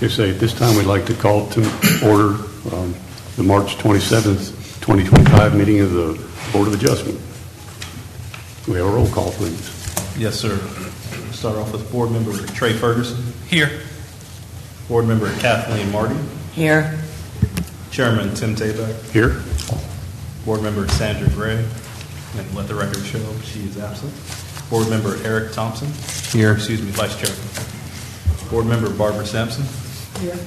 Okay, so at this time, we'd like to call to order the March 27th, 2025 meeting of the Board of Adjustment. We have a roll call, please. Yes, sir. We'll start off with Board Member Trey Ferguson. Here. Board Member Kathleen Marty. Here. Chairman Tim Tabak. Here. Board Member Sandra Gray. And let the record show she is absent. Board Member Eric Thompson. Here. Excuse me, Vice Chairman. Board Member Barbara Sampson. Here.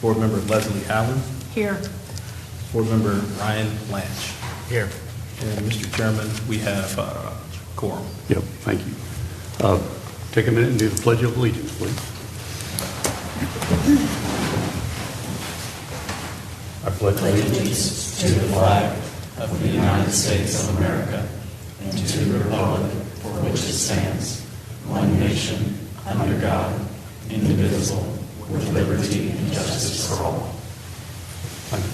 Board Member Leslie Allen. Here. Board Member Ryan Lanch. Here. And Mr. Chairman, we have quorum. Yep, thank you. Take a minute and do the Pledge of Allegiance, please. I pledge allegiance to the flag of the United States of America and to the republic for which it stands, one nation, under God, indivisible, with liberty and justice for all. Thank you.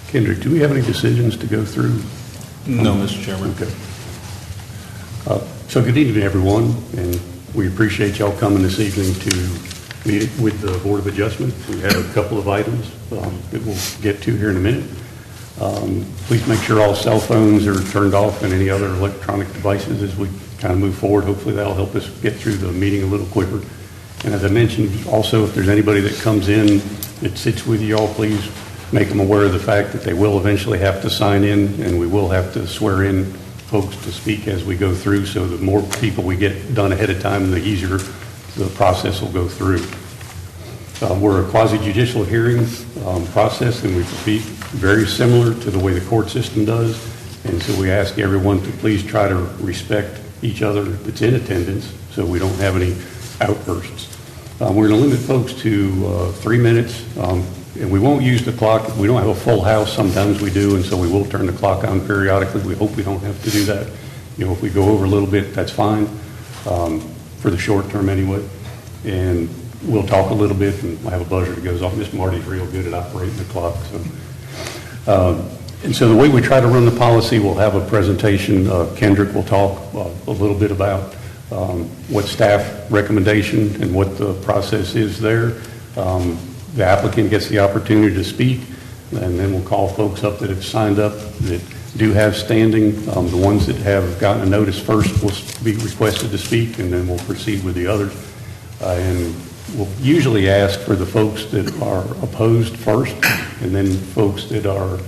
Kendrick, do we have any decisions to go through? No, Mr. Chairman. Okay. So good evening, everyone, and we appreciate y'all coming this evening to meet with the Board of Adjustment. We have a couple of items that we'll get to here in a minute. Please make sure all cell phones are turned off and any other electronic devices as we kind of move forward. Hopefully that'll help us get through the meeting a little quicker. And as I mentioned, also, if there's anybody that comes in that sits with you all, please make them aware of the fact that they will eventually have to sign in, and we will have to swear in folks to speak as we go through. So the more people we get done ahead of time, the easier the process will go through. We're a quasi-judicial hearing process, and we proceed very similar to the way the court system does. And so we ask everyone to please try to respect each other that's in attendance so we don't have any outbursts. We're going to limit folks to 3 minutes. And we won't use the clock. We don't have a full house. Sometimes we do, and so we will turn the clock on periodically. We hope we don't have to do that. You know, if we go over a little bit, that's fine, for the short term anyway. And we'll talk a little bit, and I have a buzzer that goes off. Miss Marty's real good at operating the clock. And so the way we try to run the policy, we'll have a presentation. Kendrick will talk a little bit about what staff recommendation and what the process is there. The applicant gets the opportunity to speak, and then we'll call folks up that have signed up that do have standing. The ones that have gotten a notice first will be requested to speak, and then we'll proceed with the others. And we'll usually ask for the folks that are opposed first, and then folks that are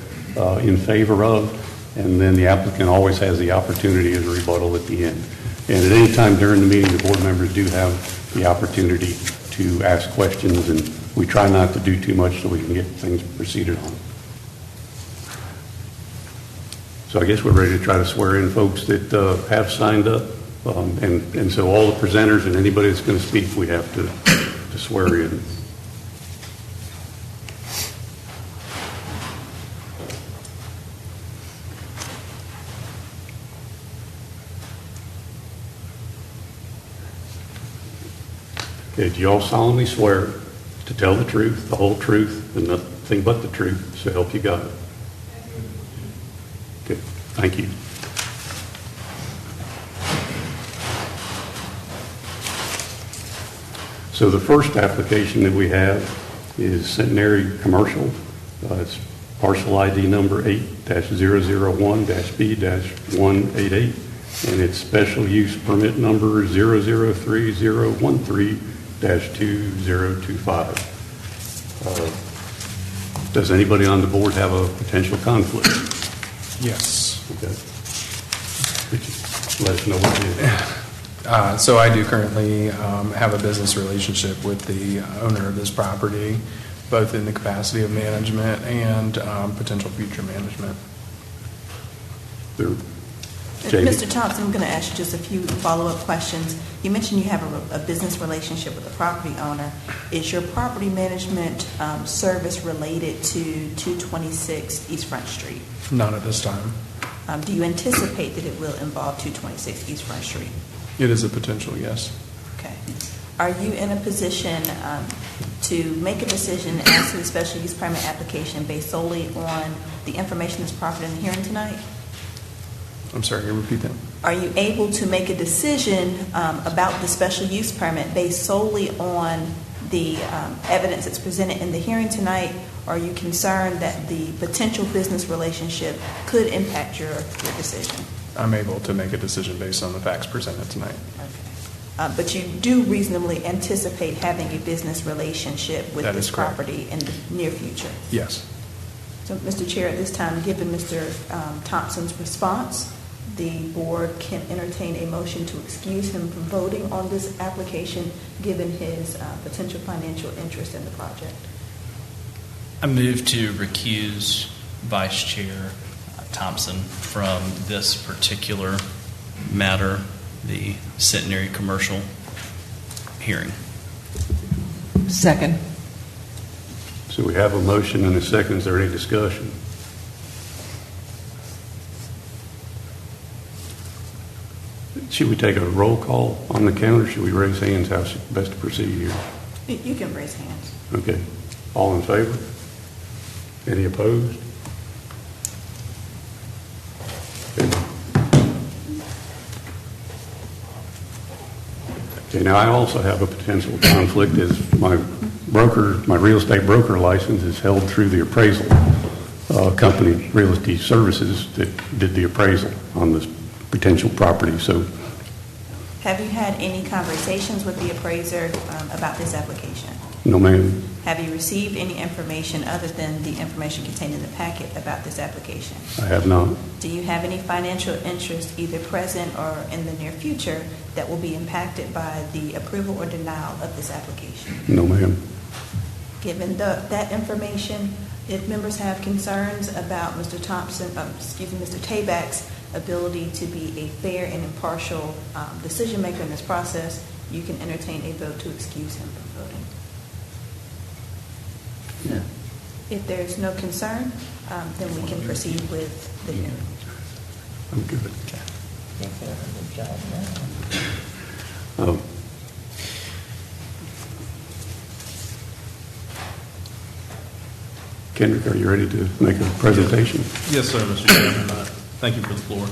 in favor of, and then the applicant always has the opportunity as a rebuttal at the end. And at any time during the meeting, the board members do have the opportunity to ask questions, and we try not to do too much so we can get things proceeded on. So I guess we're ready to try to swear in folks that have signed up. And so all the presenters and anybody that's going to speak, we have to swear in. Okay, do you all solemnly swear to tell the truth, the whole truth, and nothing but the truth, so help you God? Okay, thank you. So the first application that we have is Settineri Commercial. It's parcel ID number 8-001-B-188, and it's special use permit number 003-013-2025. Does anybody on the board have a potential conflict? Yes. Okay. Could you let us know what it is? So I do currently have a business relationship with the owner of this property, both in the capacity of management and potential future management. Mr. Thompson, I'm going to ask you just a few follow-up questions. You mentioned you have a business relationship with the property owner. Is your property management service related to 226 East Front Street? Not at this time. Do you anticipate that it will involve 226 East Front Street? It is a potential, yes. Okay. Are you in a position to make a decision as to the special use permit application based solely on the information that's proffered in the hearing tonight? I'm sorry, can you repeat that? Are you able to make a decision about the special use permit based solely on the evidence that's presented in the hearing tonight? Or are you concerned that the potential business relationship could impact your decision? I'm able to make a decision based on the facts presented tonight. Okay. But you do reasonably anticipate having a business relationship with That this is correct. property in the near future? Yes. So, Mr. Chair, at this time, given Mr. Thompson's response, the board can entertain a motion to excuse him from voting on this application, given his potential financial interest in the project. I move to recuse Vice Chair Thompson from this particular matter, the Settineri commercial hearing. Second. So we have a motion and a second. Is there any discussion? Should we take a roll call on the count, or should we raise hands? How's best to proceed here? You can raise hands. Okay. All in favor? Any opposed? Okay, now I also have a potential conflict as my real estate broker license is held through the appraisal company, Realty Services, that did the appraisal on this potential property. So Have you had any conversations with the appraiser about this application? no, ma'am. Have you received any information other than the information contained in the packet about this application? I have not. Do you have any financial interest, either present or in the near future, that will be impacted by the approval or denial of this application? No, ma'am. Given that information, if members have concerns about Mr. Tabak's ability to be a fair and impartial decision maker in this process, you can entertain a vote to excuse him from voting. No. If there's no concern, then we can proceed with the hearing. I'm good. Kendrick, are you ready to make a presentation? Yes, sir, Mr. Chairman. Thank you for the floor.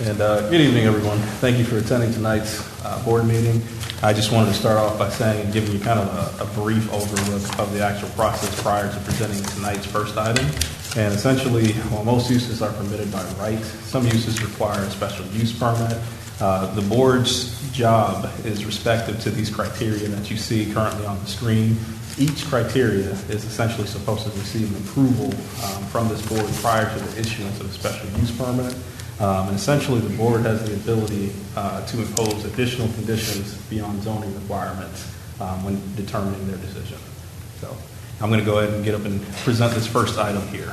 And good evening, everyone. Thank you for attending tonight's board meeting. I just wanted to start off by saying and giving you kind of a brief overview of the actual process prior to presenting tonight's first item. And essentially, while most uses are permitted by right, some uses require a special use permit. The board's job is respective to these criteria that you see currently on the screen. Each criteria is essentially supposed to receive an approval from this board prior to the issuance of a special use permit. And essentially, the board has the ability to impose additional conditions beyond zoning requirements when determining their decision. So I'm going to go ahead and get up and present this first item here.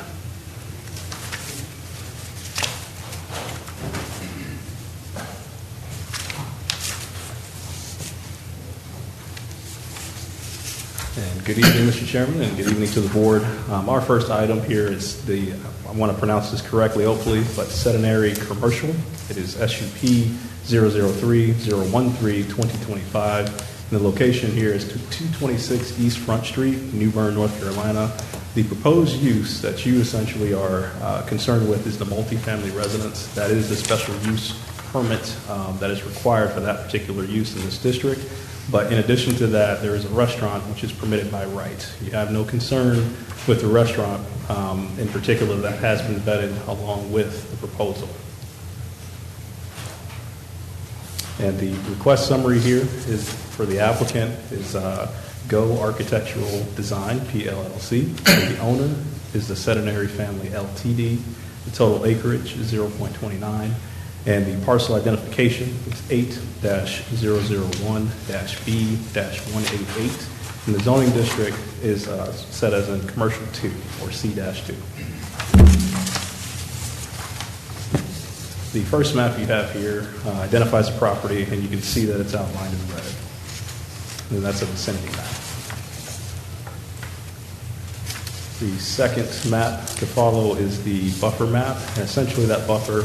And good evening, Mr. Chairman, and good evening to the board. Our first item here is I want to pronounce this correctly, hopefully, but Settineri Commercial. It is SUP 003-013-2025. And the location here is 226 East Front Street, New Bern, North Carolina. The proposed use that you essentially are concerned with is the multifamily residence. That is the special use permit that is required for that particular use in this district. But in addition to that, there is a restaurant which is permitted by right. You have no concern with the restaurant in particular that has been vetted along with the proposal. And the request summary here is for the applicant is Go Architectural Design, PLLC. The owner is the Settineri Family LTD. The total acreage is 0.29. And the parcel identification is 8-001-B-188. And the zoning district is set as in commercial 2 or C-2. The first map you have here identifies the property, and you can see that it's outlined in red. And that's a vicinity map. The second map to follow is the buffer map, and essentially that buffer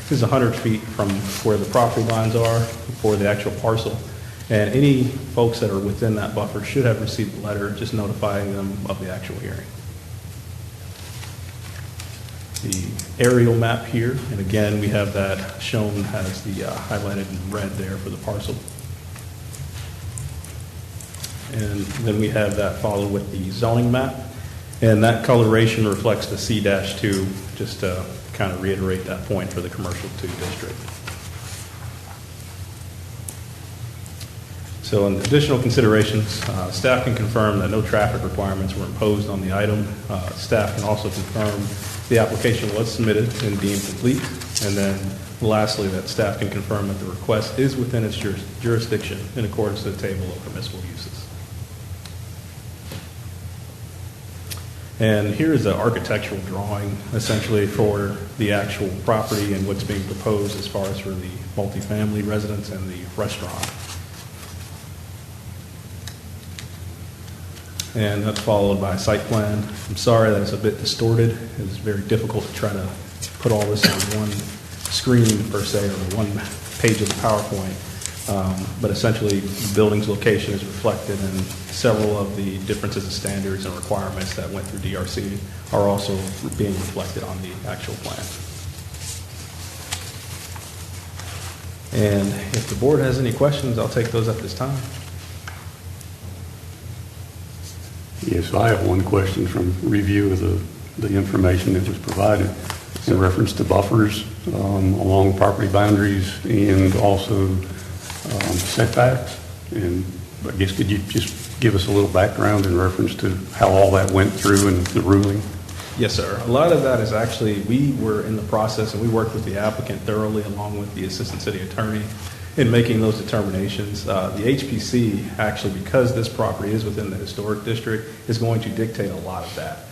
is 100 feet from where the property lines are for the actual parcel. And any folks that are within that buffer should have received a letter just notifying them of the actual hearing. The aerial map here, and again, we have that shown as the highlighted in red there for the parcel. And then we have that followed with the zoning map, and that coloration reflects the C-2, just to kind of reiterate that point for the commercial 2 district. So in additional considerations, staff can confirm that no traffic requirements were imposed on the item. Staff can also confirm the application was submitted and deemed complete. And then lastly, that staff can confirm that the request is within its jurisdiction in accordance to the table of permissible uses. And here is an architectural drawing essentially for the actual property and what's being proposed as far as for the multifamily residence and the restaurant. And that's followed by a site plan. I'm sorry that it's a bit distorted. It's very difficult to try to put all this on one screen per se, or one page of the PowerPoint. But essentially, the building's location is reflected, and several of the differences in standards and requirements that went through DRC are also being reflected on the actual plan. And if the board has any questions, I'll take those at this time. Yes, I have one question from review of the information that was provided in reference to buffers along property boundaries and also setbacks. And I guess could you just give us a little background in reference to how all that went through and the ruling? Yes, sir. A lot of that is actually, we were in the process and we worked with the applicant thoroughly along with the assistant city attorney in making those determinations. The HPC, actually, because this property is within the historic district, is going to dictate a lot of that.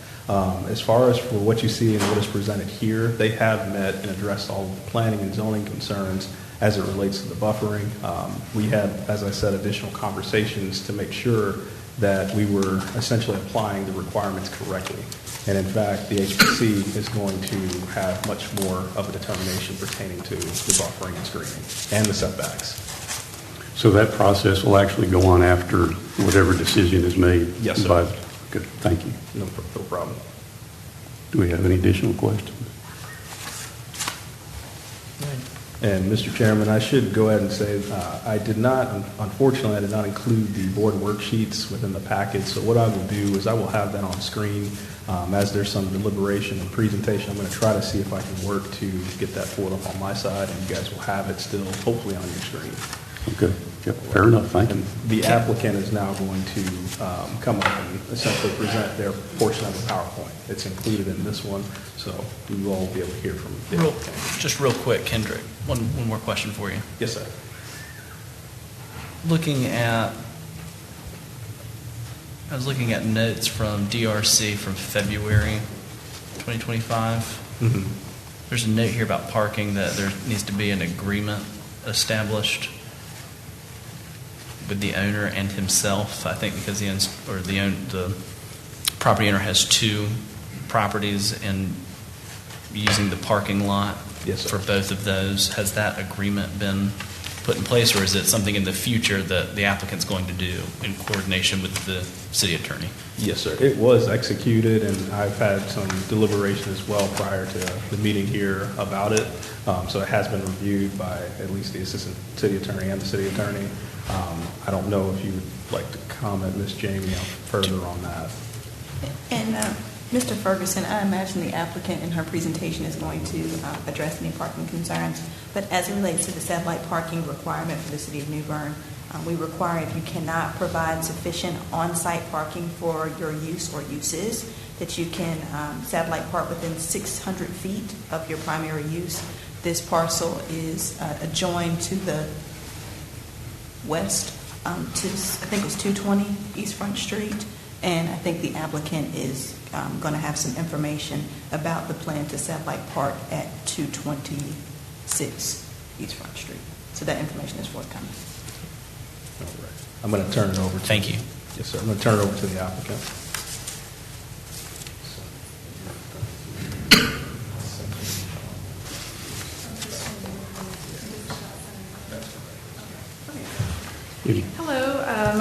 As far as for what you see and what is presented here, they have met and addressed all of the planning and zoning concerns as it relates to the buffering. We had, as I said, additional conversations to make sure that we were essentially applying the requirements correctly. And in fact, the HPC is going to have much more of a determination pertaining to the buffering and screening and the setbacks. So that process will actually go on after whatever decision is made? Yes, sir. Good, thank you. No problem. Do we have any additional questions? And Mr. Chairman, I should go ahead and say unfortunately, I did not include the board worksheets within the package. So what I will do is I will have that on screen as there's some deliberation and presentation. I'm going to try to see if I can work to get that pulled up on my side, and you guys will have it still, hopefully, on your screen. Okay, yep, fair enough, thank you. The applicant is now going to come up and essentially present their portion of the PowerPoint. It's included in this one, so you will all be able to hear from the applicant. Just real quick, Kendrick, one more question for you. Yes, sir. I was looking at notes from DRC from February 2025. Mm-hmm. There's a note here about parking that there needs to be an agreement established with the owner and himself. I think because the property owner has 2 properties and using the parking lot. Yes, sir. For both of those. Has that agreement been put in place, or is it something in the future that the applicant's going to do in coordination with the city attorney? Yes, sir. It was executed, and I've had some deliberation as well prior to the meeting here about it. So it has been reviewed by at least the assistant city attorney and the city attorney. I don't know if you would like to comment, Ms. Jamie, further on that. And Mr. Ferguson, I imagine the applicant in her presentation is going to address any parking concerns, but as it relates to the satellite parking requirement for the city of New Bern, we require if you cannot provide sufficient on-site parking for your use or uses, that you can satellite park within 600 feet of your primary use. This parcel is adjoined to the west, to I think it was 220 East Front Street, and I think the applicant is going to have some information about the plan to satellite park at 226 East Front Street. So that information is forthcoming. All right. I'm going to turn it over to Thank you. Yes, sir. I'm going to turn it over to the applicant.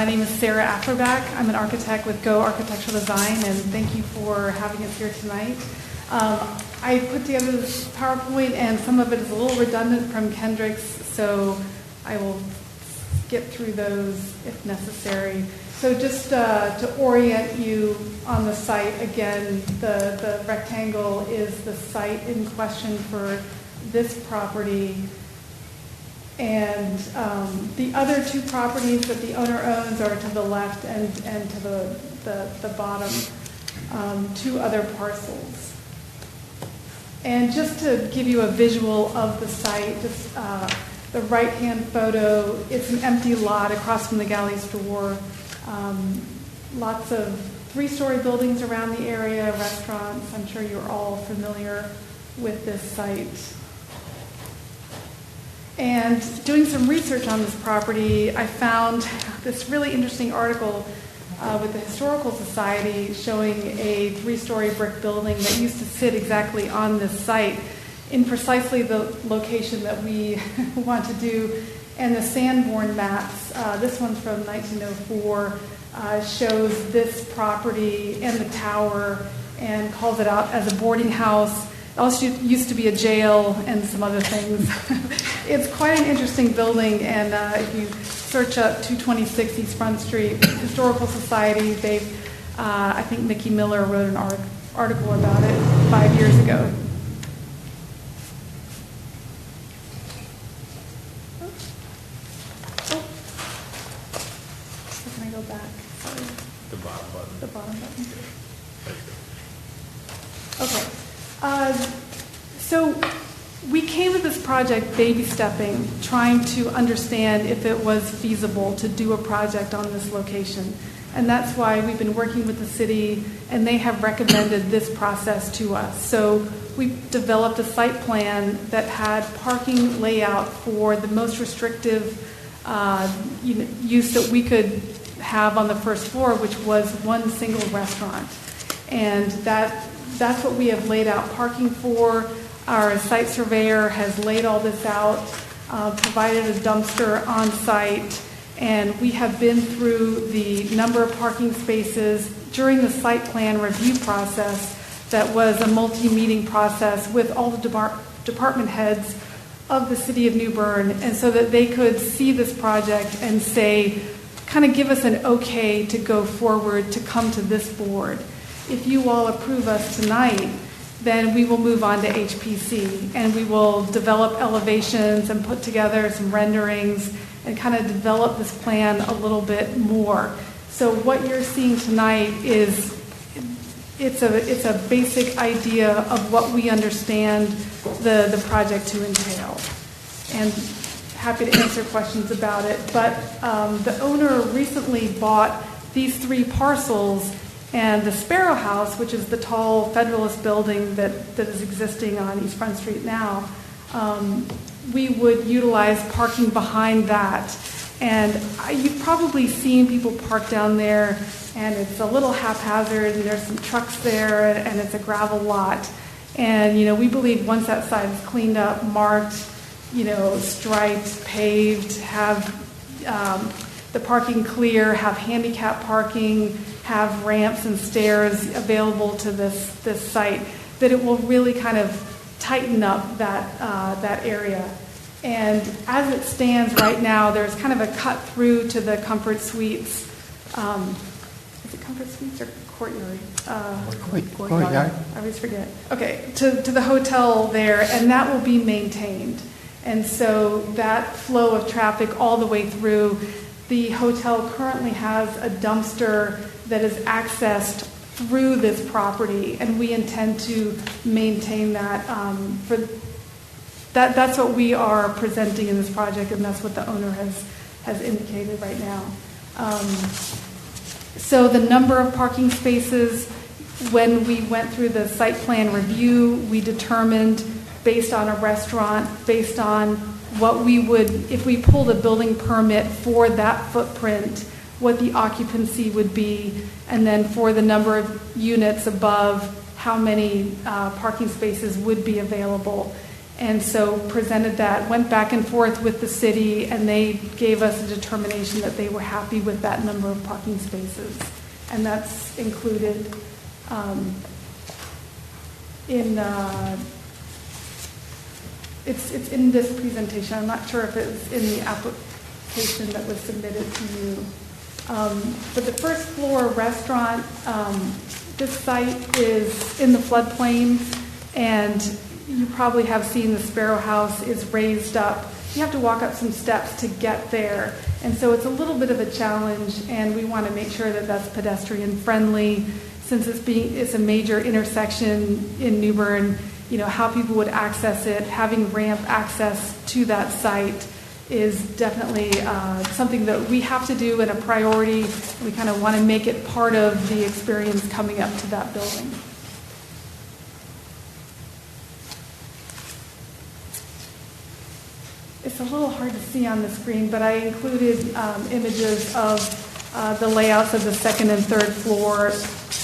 My name is Sarah Afferback. I'm an architect with Go Architectural Design, and thank you for having us here tonight. I put together this PowerPoint, and some of it is a little redundant from Kendrick's, so I will skip through those if necessary. So just to orient you on the site, again, the rectangle is the site in question for this property. And the other two properties that the owner owns are to the left and to the bottom, two other parcels. And just to give you a visual of the site, the right-hand photo, it's an empty lot across from the galley store. Lots of three-story buildings around the area, restaurants. I'm sure you're all familiar with this site. And doing some research on this property, I found this really interesting article with the Historical Society showing a three-story brick building that used to sit exactly on this site in precisely the location that we want to do. And the Sanborn maps, this one's from 1904, shows this property and the tower and calls it out as a boarding house. It also used to be a jail and some other things. It's quite an interesting building, and if you search up 226 East Front Street, Historical Society, I think Mickey Miller wrote an article about it 5 years ago. So can I go back? Sorry. The bottom button. The bottom button. There you go. Okay. So we came to this project baby stepping, trying to understand if it was feasible to do a project on this location. And that's why we've been working with the city, and they have recommended this process to us. So we developed a site plan that had parking layout for the most restrictive use that we could have on the first floor, which was one single restaurant. And that's what we have laid out parking for. Our site surveyor has laid all this out, provided a dumpster on site, and we have been through the number of parking spaces during the site plan review process that was a multi-meeting process with all the department heads of the city of New Bern, and so that they could see this project and say, kind of give us an okay to go forward, to come to this board. If you all approve us tonight, then we will move on to HPC, and we will develop elevations and put together some renderings and kind of develop this plan a little bit more. So what you're seeing tonight is it's a basic idea of what we understand the project to entail. And happy to answer questions about it. But the owner recently bought these three parcels. And the Sparrow House, which is the tall Federalist building that is existing on East Front Street now, we would utilize parking behind that. And you've probably seen people park down there, and it's a little haphazard, and there's some trucks there, and it's a gravel lot. And, we believe once that side is cleaned up, marked, striped, paved, have the parking clear, have handicap parking, have ramps and stairs available to this site, that it will really kind of tighten up that area. And as it stands right now, there's kind of a cut through to the Comfort Suites. Is it Comfort Suites or Courtyard? Courtyard. I always forget. Okay, to the hotel there, and that will be maintained. And so that flow of traffic all the way through. The hotel currently has a dumpster that is accessed through this property, and we intend to maintain that. That's what we are presenting in this project, and that's what the owner has indicated right now. So the number of parking spaces, when we went through the site plan review, we determined based on a restaurant, based on what we would, if we pulled a building permit for that footprint, what the occupancy would be, and then for the number of units above, how many parking spaces would be available. And so presented that, went back and forth with the city, and they gave us a determination that they were happy with that number of parking spaces. And that's included it's in this presentation. I'm not sure if it's in the application that was submitted to you. But the first floor restaurant, this site is in the floodplain, and you probably have seen the Sparrow House is raised up. You have to walk up some steps to get there. And so it's a little bit of a challenge, and we want to make sure that that's pedestrian friendly. Since it's a major intersection in New Bern, how people would access it, having ramp access to that site is definitely something that we have to do and a priority. We kind of want to make it part of the experience coming up to that building. It's a little hard to see on the screen, but I included images of the layouts of the second and third floor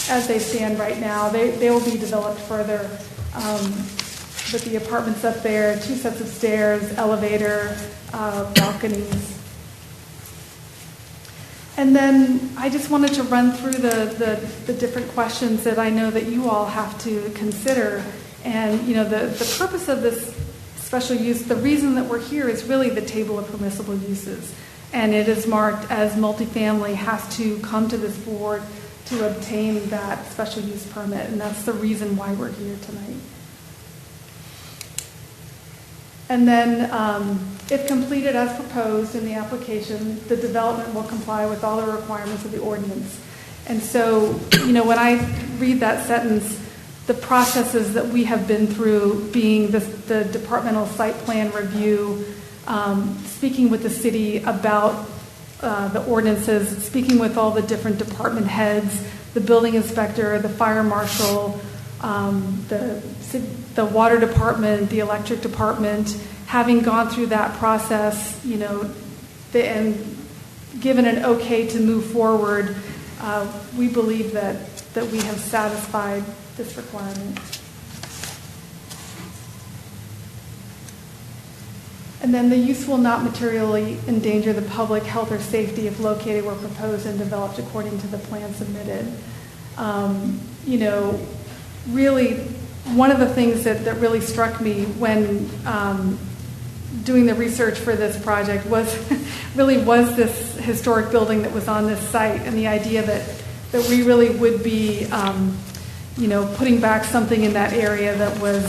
as they stand right now. They will be developed further. But the apartments up there, 2 sets of stairs, elevator, balconies. And then I just wanted to run through the different questions that I know that you all have to consider. And the purpose of this special use, the reason that we're here is really the table of permissible uses. And it is marked as multifamily has to come to this board to obtain that special use permit. And that's the reason why we're here tonight. And then if completed as proposed in the application, the development will comply with all the requirements of the ordinance. And so, when I read that sentence, the processes that we have been through, being the departmental site plan review, speaking with the city about the ordinances, speaking with all the different department heads, the building inspector, the fire marshal, the water department, the electric department, having gone through that process, and given an okay to move forward, we believe that we have satisfied this requirement. And then the use will not materially endanger the public health or safety if located where proposed and developed according to the plan submitted. Really, one of the things that really struck me when doing the research for this project was this historic building that was on this site, and the idea that we really would be putting back something in that area that was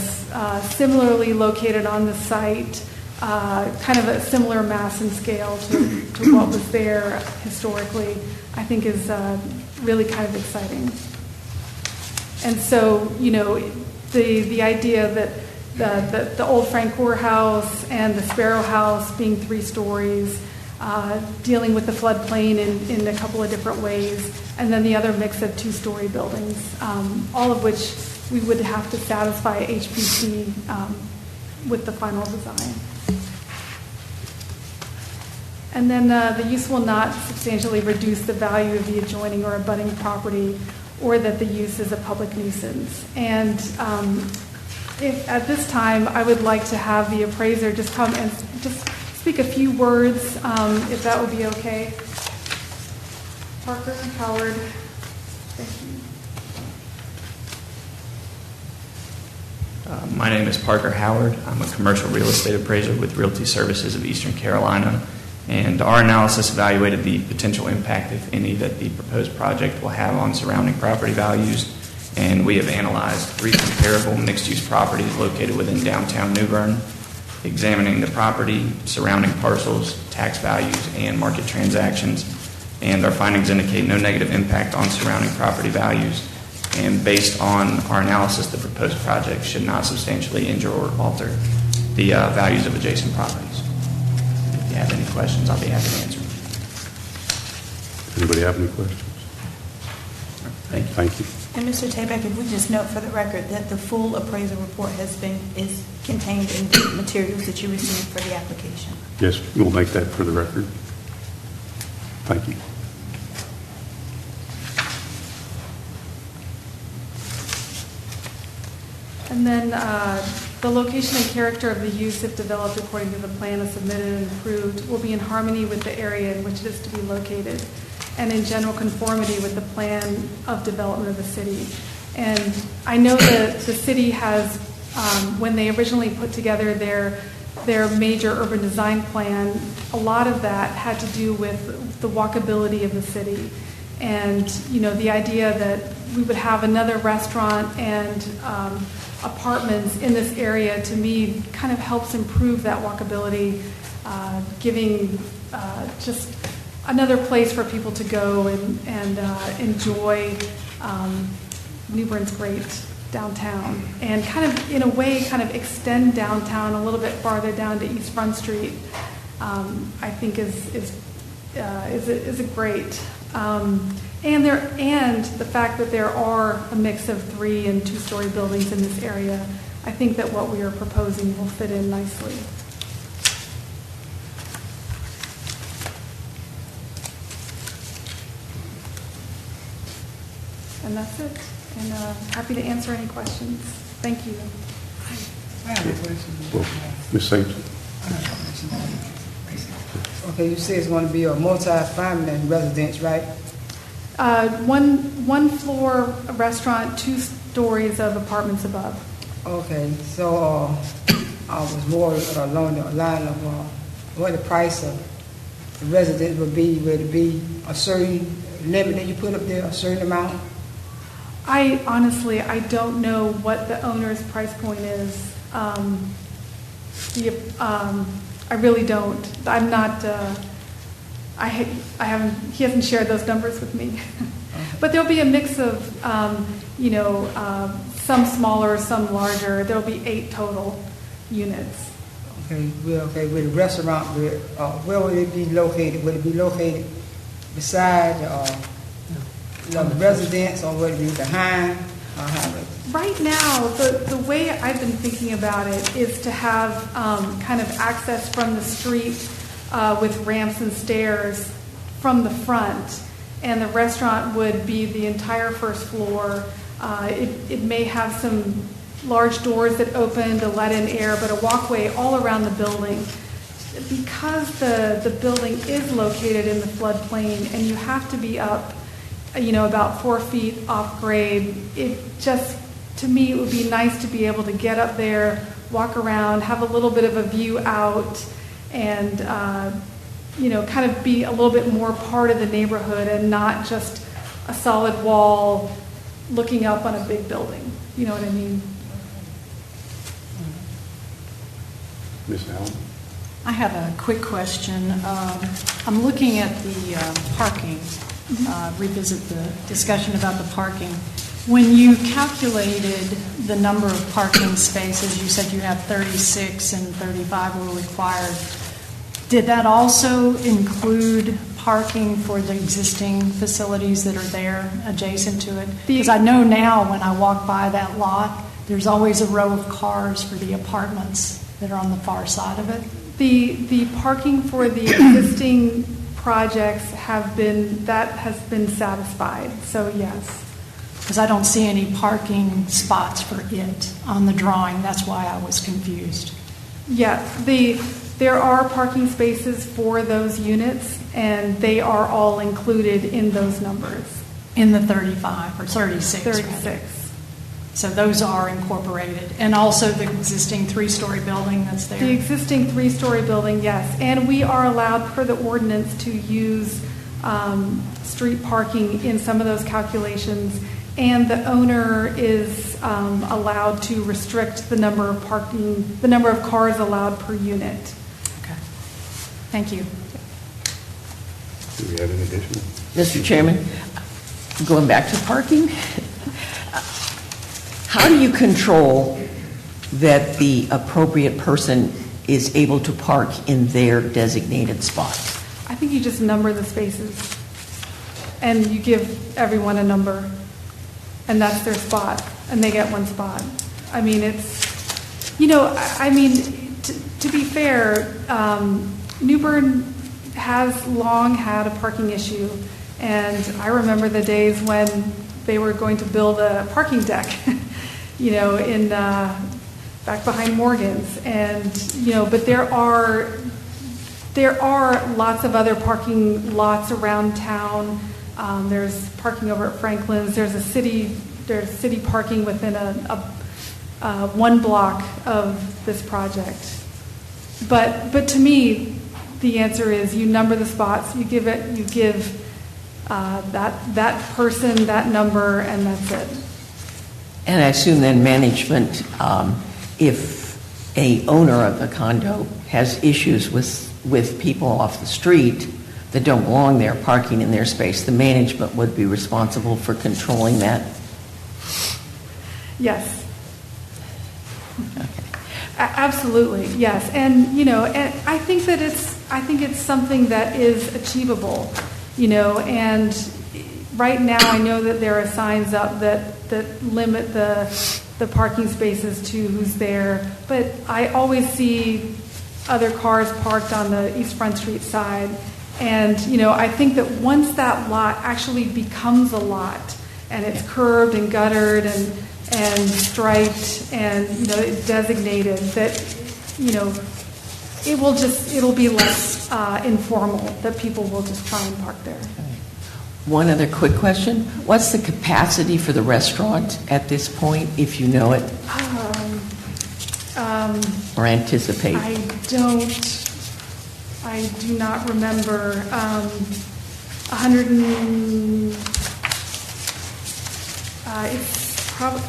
similarly located on the site, kind of a similar mass and scale to what was there historically, I think is really kind of exciting. And so, the idea that the old Francoeur house and the Sparrow house being 3 stories, dealing with the floodplain in a couple of different ways, and then the other mix of 2-story buildings, all of which we would have to satisfy HPC with the final design. And then the use will not substantially reduce the value of the adjoining or abutting property, or that the use is a public nuisance. And if at this time, I would like to have the appraiser just come and just speak a few words, if that would be okay. Parker, Howard, thank you. My name is Parker Howard. I'm a commercial real estate appraiser with Realty Services of Eastern Carolina. And our analysis evaluated the potential impact, if any, that the proposed project will have on surrounding property values. And we have analyzed 3 comparable mixed-use properties located within downtown New Bern, examining the property, surrounding parcels, tax values, and market transactions. And our findings indicate no negative impact on surrounding property values. And based on our analysis, the proposed project should not substantially injure or alter the values of adjacent properties. If you have any questions, I'll be happy to answer them. Anybody have any questions? Thank you. Thank you. And Mr. Tabak, if we just note for the record that the full appraisal report is contained in the materials that you received for the application. Yes, we'll make that for the record. Thank you. And then The location and character of the use, if developed according to the plan as submitted and approved, will be in harmony with the area in which it is to be located and in general conformity with the plan of development of the city. And I know that the city has, when they originally put together their major urban design plan, a lot of that had to do with the walkability of the city. And, the idea that we would have another restaurant and apartments in this area, to me, kind of helps improve that walkability, giving just another place for people to go and enjoy New Bern's great downtown, and kind of, in a way, kind of extend downtown a little bit farther down to East Front Street. I think is a great. And the fact that there are a mix of 3- and 2-story buildings in this area, I think that what we are proposing will fit in nicely. And that's it. And happy to answer any questions. Thank you. I have a question. Well, Ms. Sampson? Okay, you say it's going to be a multi-family residence, right? One floor restaurant, 2 stories of apartments above. Okay, so I was more along the line of what the price of the residence would be. Would it be a certain limit that you put up there, a certain amount? I don't know what the owner's price point is. I really don't. I'm not. I haven't. He hasn't shared those numbers with me. But there'll be a mix of, some smaller, some larger. There'll be 8 total units. Okay. With the restaurant, where would it be located? Would it be located beside the residence, or would it be behind? Right now, the way I've been thinking about it is to have kind of access from the street with ramps and stairs from the front, and the restaurant would be the entire first floor. It may have some large doors that open to let in air, but a walkway all around the building. Because the building is located in the floodplain and you have to be up about 4 feet off grade, it just, to me, it would be nice to be able to get up there, walk around, have a little bit of a view out, and, kind of be a little bit more part of the neighborhood and not just a solid wall looking up on a big building. You know what I mean? Ms. Allen? I have a quick question. I'm looking at the parking, revisit the discussion about the parking. When you calculated the number of parking spaces, you said you have 36 and 35 were required. Did that also include parking for the existing facilities that are there adjacent to it? Because I know now when I walk by that lot, there's always a row of cars for the apartments that are on the far side of it. The parking for the existing projects has been satisfied, so yes. Because I don't see any parking spots for it on the drawing. That's why I was confused. Yes, there are parking spaces for those units, and they are all included in those numbers. In the 35 or 36? 36. Rather. So those are incorporated. And also the existing 3-story building that's there? The existing 3-story building, yes. And we are allowed, per the ordinance, to use street parking in some of those calculations. And the owner is allowed to restrict the number of cars allowed per unit. Okay. Thank you. Do we have any additional? Mr. Chairman, going back to parking, how do you control that the appropriate person is able to park in their designated spot? I think you just number the spaces, and you give everyone a number, and that's their spot, and they get one spot. I mean, to be fair, New Bern has long had a parking issue, and I remember the days when they were going to build a parking deck, in back behind Morgan's, and, but there are lots of other parking lots around town. There's parking over at Franklin's. There's city parking within a 1 block of this project. But to me, the answer is you number the spots, you give that person that number, and that's it. And I assume then management, if a owner of the condo has issues with people off the street that don't belong there parking in their space, the management would be responsible for controlling that? Yes. Absolutely, yes. And, and I think it's something that is achievable, and right now I know that there are signs up that limit the parking spaces to who's there, but I always see other cars parked on the East Front Street side, and, I think that once that lot actually becomes a lot, and it's curbed and guttered and striped and designated, that it'll be less informal, that people will just try and park there. One other quick question: what's the capacity for the restaurant at this point, if you know it, or anticipate? I do not remember. 100 and it's probably.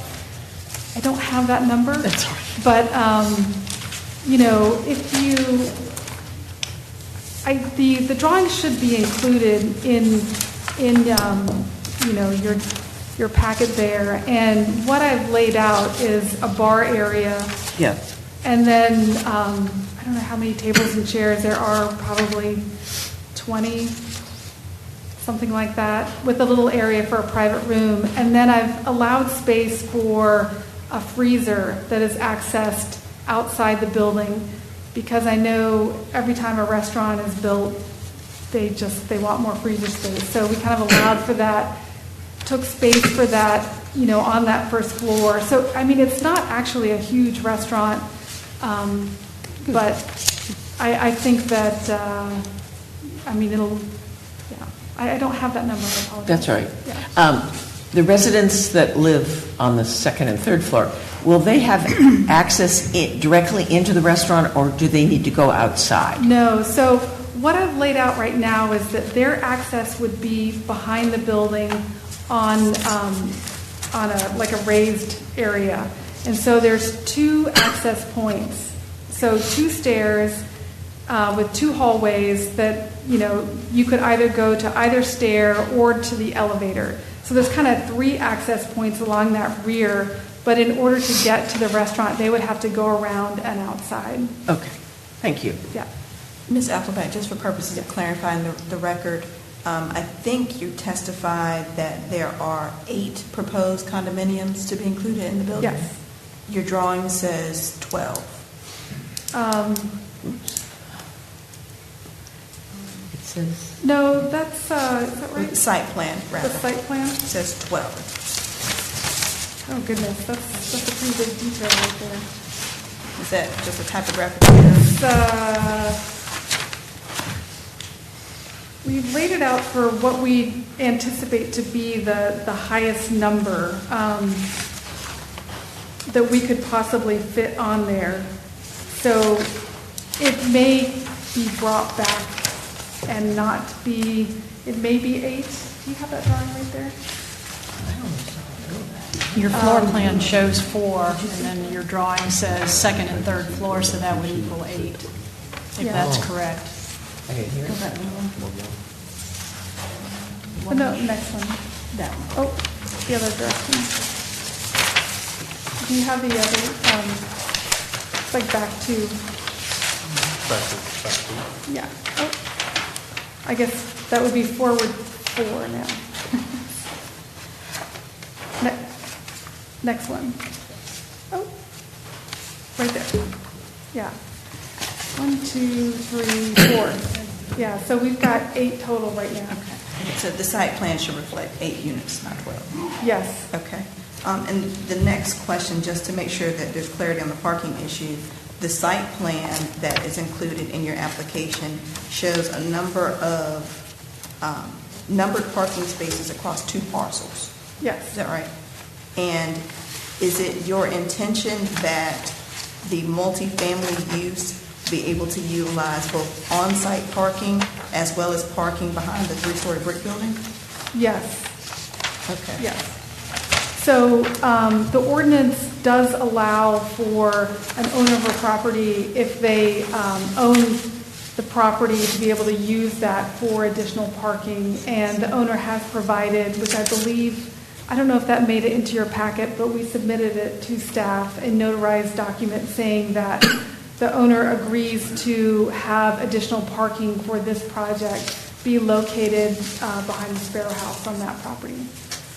I don't have that number. That's all right. But, the drawing should be included in your packet there. And what I've laid out is a bar area. Yes. And then, I don't know how many tables and chairs there are, probably 20, something like that, with a little area for a private room. And then I've allowed space for a freezer that is accessed outside the building, because I know every time a restaurant is built, they want more freezer space. So we kind of allowed for that, took space for that, on that first floor. So, it's not actually a huge restaurant, but I think that, it'll, yeah. I don't have that number. I apologize. That's right. Yeah. The residents that live on the second and third floor, will they have access directly into the restaurant, or do they need to go outside? No. So what I've laid out right now is that their access would be behind the building on a raised area. And so there's 2 access points. So 2 stairs with 2 hallways that, you could either go to either stair or to the elevator. So there's kind of 3 access points along that rear, but in order to get to the restaurant, they would have to go around and outside. Okay, thank you. Yeah. Ms. Appleback, just for purposes of clarifying the record, I think you testified that there are 8 proposed condominiums to be included in the building? Yes. Your drawing says 12. It says... No, that's, is that right? The site plan, rather. The site plan? It says 12. Oh, goodness, that's a pretty big detail right there. Is that just a typographical error? We've laid it out for what we anticipate to be the highest number that we could possibly fit on there. So it may be brought back and not be, it may be 8. Do you have that drawing right there? Your floor plan shows 4, and then your drawing says second and third floor, so that would equal 8, if Yeah. that's correct. Okay, here. Oh, no, next one. That one. Oh, the other direction. Do you have the other, like back to, yeah. Oh, I guess that would be forward 4 now. Next one. Oh, right there. Yeah. 1, 2, 3, 4. Yeah, so we've got 8 total right now. Okay. So the site plan should reflect 8 units, not 12. Yes. Okay. And the next question, just to make sure that there's clarity on the parking issue, the site plan that is included in your application shows a number of numbered parking spaces across 2 parcels. Yes. Is that right? And is it your intention that the multifamily use be able to utilize both on-site parking as well as parking behind the 3-story brick building? Yes. Okay. Yes. So the ordinance does allow for an owner of a property, if they own the property, to be able to use that for additional parking. And the owner has provided, which I believe, I don't know if that made it into your packet, but we submitted it to staff, a notarized document saying that the owner agrees to have additional parking for this project be located behind the Sparrow House on that property.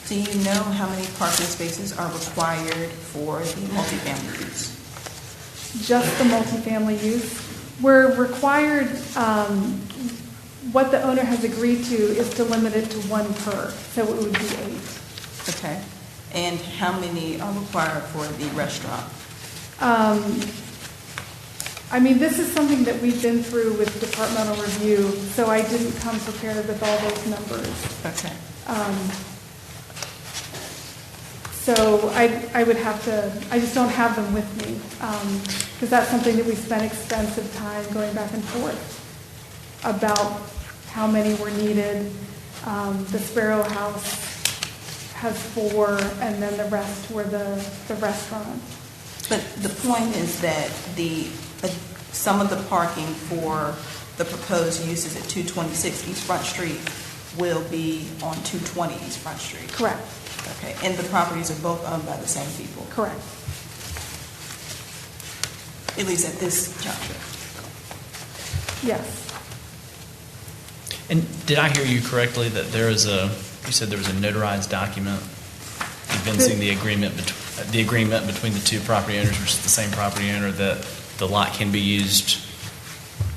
Do you know how many parking spaces are required for the multifamily use? Just the multifamily use. We're required, what the owner has agreed to is to limit it to 1 per, so it would be 8. Okay. And how many are required for the restaurant? I mean, this is something that we've been through with departmental review, so I didn't come prepared with all those numbers. Okay. So I would have to, I just don't have them with me, because that's something that we spent extensive time going back and forth about how many were needed. The Sparrow House has 4, and then the rest were the restaurant. But the point is that some of the parking for the proposed uses at 226 East Front Street will be on 220 East Front Street. Correct. Okay, and the properties are both owned by the same people, Correct. at least at this juncture. Yes. And did I hear you correctly that you said there was a notarized document evincing the agreement between the 2 property owners, which is the same property owner, that the lot can be used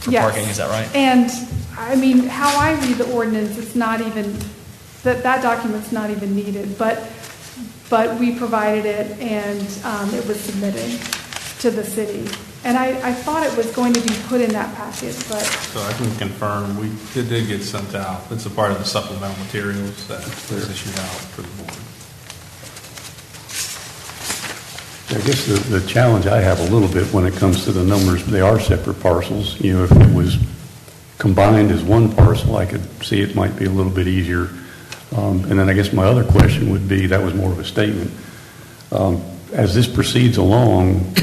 for Yes. parking? Is that right? And I mean, how I read the ordinance, it's not even, that document's not even needed, but we provided it, and it was submitted to the city. And I thought it was going to be put in that package, but So I can confirm, it did get sent out. It's a part of the supplemental materials that was issued out for the board. I guess the challenge I have a little bit when it comes to the numbers, they are separate parcels. You know, if it was combined as 1 parcel, I could see it might be a little bit easier. And then I guess my other question would be, that was more of a statement. As this proceeds along,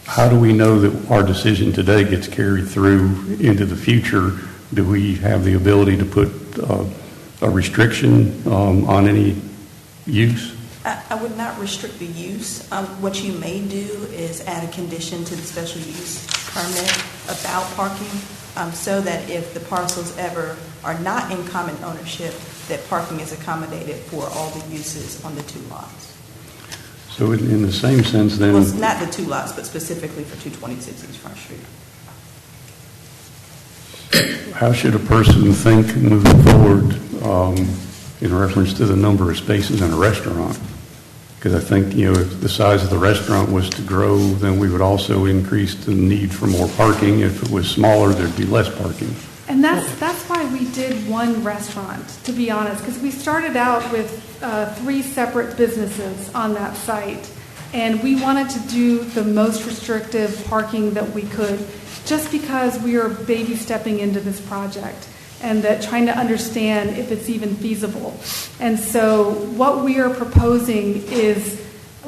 how do we know that our decision today gets carried through into the future? Do we have the ability to put a restriction on any use? I would not restrict the use. What you may do is add a condition to the special use permit about parking, so that if the parcels ever are not in common ownership, that parking is accommodated for all the uses on the 2 lots. So in the same sense then... Well, it's not the 2 lots, but specifically for 226 East Front Street. How should a person think moving forward in reference to the number of spaces in a restaurant? Because I think, you know, if the size of the restaurant was to grow, then we would also increase the need for more parking. If it was smaller, there'd be less parking. and that's why we did 1 restaurant, to be honest, because we started out with 3 separate businesses on that site, and we wanted to do the most restrictive parking that we could, just because we are baby stepping into this project, and that trying to understand if it's even feasible. And so what we are proposing is,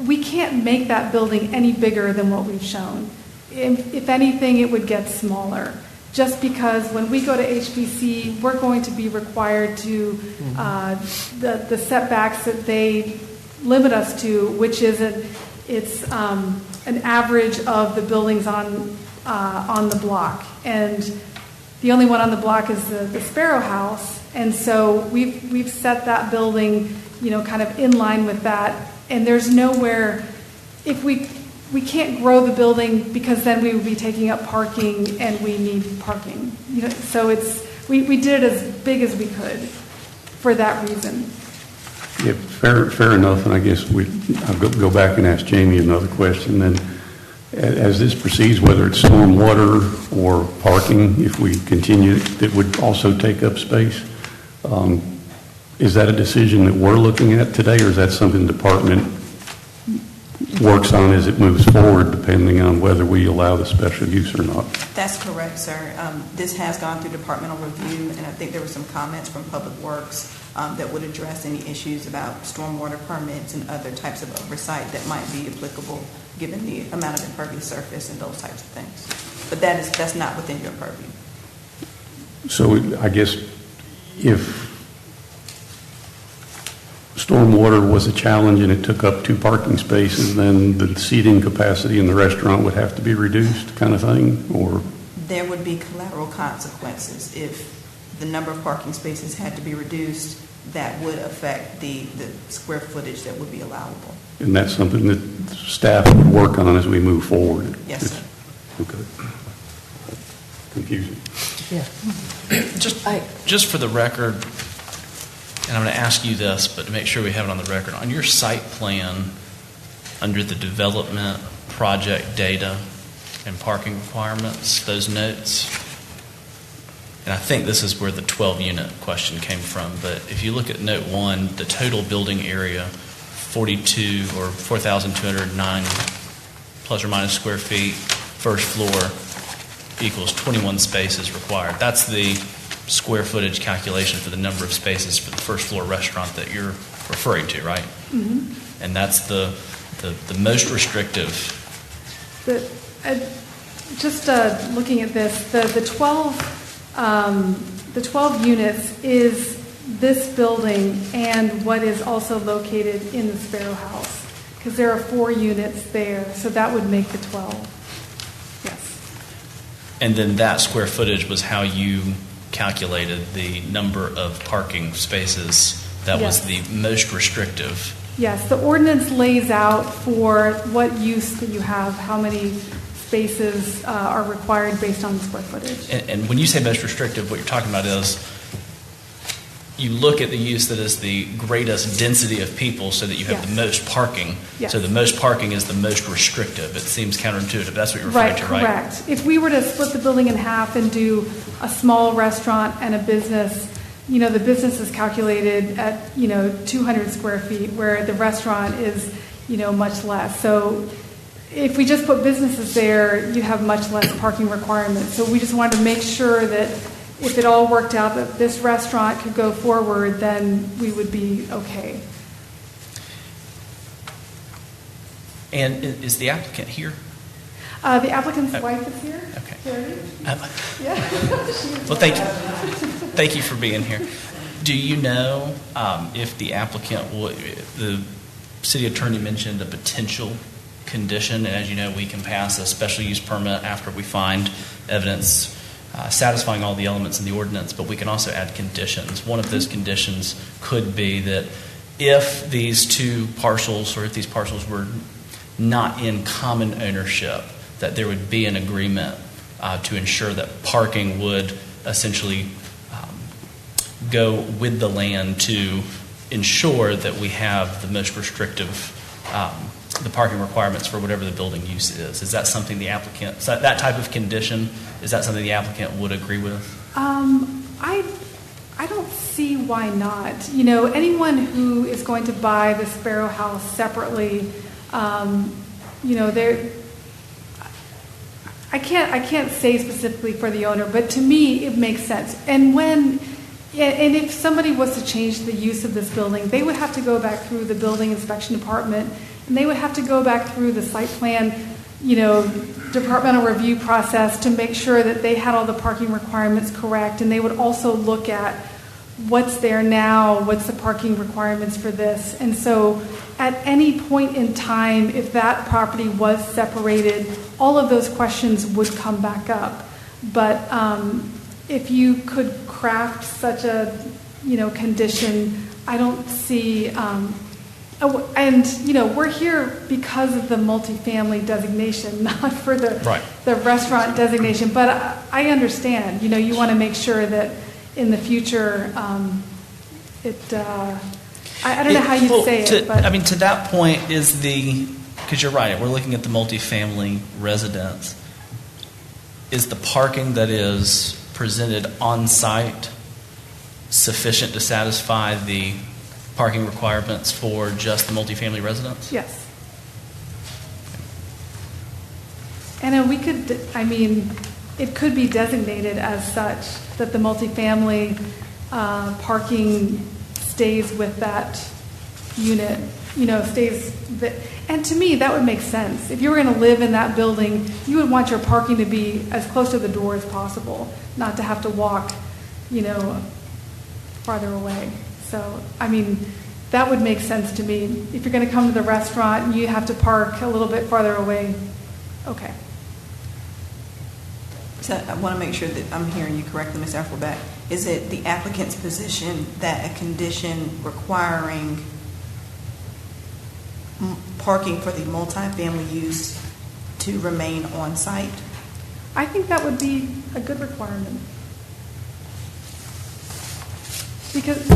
we can't make that building any bigger than what we've shown. If anything, it would get smaller, just because when we go to HPC, we're going to be required to, the setbacks that they limit us to, which is it's an average of the buildings on the block. And the only one on the block is the Sparrow House. And so we've set that building, you know, kind of in line with that. And there's nowhere, if we can't grow the building, because then we would be taking up parking, and we need parking. You know, so we did it as big as we could for that reason. Yeah, fair enough, and I guess I'll go back and ask Jamie another question. Then, as this proceeds, whether it's storm water or parking, if we continue, it would also take up space. Is that a decision that we're looking at today, or is that something the department works on as it moves forward, depending on whether we allow the special use or not? That's correct, sir. This has gone through departmental review, and I think there were some comments from Public Works that would address any issues about stormwater permits and other types of oversight that might be applicable given the amount of impervious surface and those types of things. But that's not within your purview. So I guess if stormwater was a challenge and it took up 2 parking spaces, then the seating capacity in the restaurant would have to be reduced, kind of thing, or? There would be collateral consequences if the number of parking spaces had to be reduced. That would affect the square footage that would be allowable. And that's something that staff would work on as we move forward? Yes, sir. Okay. Confusing. Just for the record, and I'm going to ask you this, but to make sure we have it on the record, on your site plan, under the development project data and parking requirements, those notes, and I think this is where the 12-unit question came from, but if you look at note 1, the total building area, 42 or 4,209 plus or minus square feet, first floor equals 21 spaces required. That's the square footage calculation for the number of spaces for the first floor restaurant that you're referring to, right? Mm-hmm. And that's the most restrictive. Looking at this, the 12 units is this building and what is also located in the Sparrow House, because there are 4 units there, so that would make the 12. Yes. And then that square footage was how you calculated the number of parking spaces that was the most restrictive. Yes, the ordinance lays out for what use that you have, how many spaces are required based on the square footage. And when you say most restrictive, what you're talking about is you look at the use that is the greatest density of people so that you have the most parking. Yes. So the most parking is the most restrictive. It seems counterintuitive. That's what you're referring to, right? Correct. If we were to split the building in half and do a small restaurant and a business, the business is calculated at, 200 square feet, where the restaurant is, much less. So if we just put businesses there, you have much less parking requirements. So we just wanted to make sure that if it all worked out that this restaurant could go forward, then we would be okay. And is the applicant here? The applicant's wife is here. Okay. Yeah. Well, thank you for being here. Do you know if the applicant would, the city attorney mentioned a potential condition, and as you know, we can pass a special use permit after we find evidence satisfying all the elements in the ordinance, but we can also add conditions. One of those conditions could be that if these 2 parcels, or if these parcels were not in common ownership, that there would be an agreement to ensure that parking would essentially go with the land to ensure that we have the most restrictive the parking requirements for whatever the building use is. Is that something the applicant, that type of condition, is that something the applicant would agree with? I don't see why not. Anyone who is going to buy the Sparrow House separately, I can't say specifically for the owner, but to me it makes sense. And if somebody was to change the use of this building, they would have to go back through the building inspection department, and they would have to go back through the site plan, departmental review process to make sure that they had all the parking requirements correct. And they would also look at what's there now, what's the parking requirements for this. And so at any point in time, if that property was separated, all of those questions would come back up. But if you could craft such a, condition, I don't see, we're here because of the multifamily designation, not for the restaurant designation. But I understand, you want to make sure that in the future, I don't know how you'd say it, but. I mean, to that point because you're right, we're looking at the multifamily residence. Is the parking that is presented on site sufficient to satisfy the parking requirements for just the multifamily residence? Yes. And then it could be designated as such, that the multifamily parking stays with that unit, and to me, that would make sense. If you were going to live in that building, you would want your parking to be as close to the door as possible, not to have to walk, farther away. So, that would make sense to me. If you're going to come to the restaurant and you have to park a little bit farther away, okay. So I want to make sure that I'm hearing you correctly, Ms. Appleback. Is it the applicant's position that a condition requiring parking for the multifamily use to remain on site? I think that would be a good requirement. Because,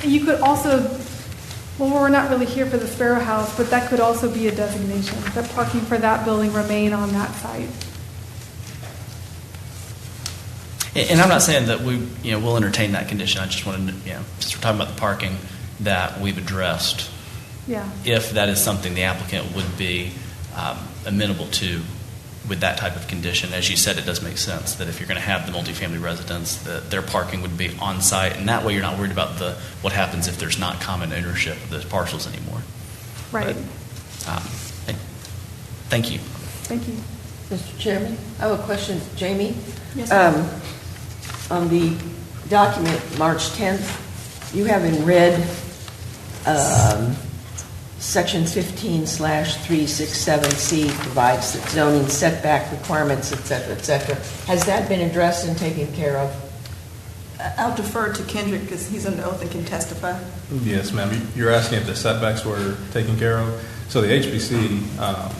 you could also, we're not really here for the Sparrow House, but that could also be a designation, that parking for that building remain on that site. And I'm not saying that we'll entertain that condition. I just wanted to, since we're talking about the parking, that we've addressed. Yeah. If that is something the applicant would be amenable to with that type of condition. As you said, it does make sense that if you're going to have the multifamily residence, that their parking would be on site, and that way you're not worried about what happens if there's not common ownership of those parcels anymore. Right. But, thank you. Thank you. Mr. Chairman, I have a question. Jamie? Yes, ma'am. On the document, March 10th, you have in red Section 15/367C provides that zoning setback requirements, et cetera. Has that been addressed and taken care of? I'll defer to Kendrick because he's under oath and can testify. Yes, ma'am. You're asking if the setbacks were taken care of. So the HBC,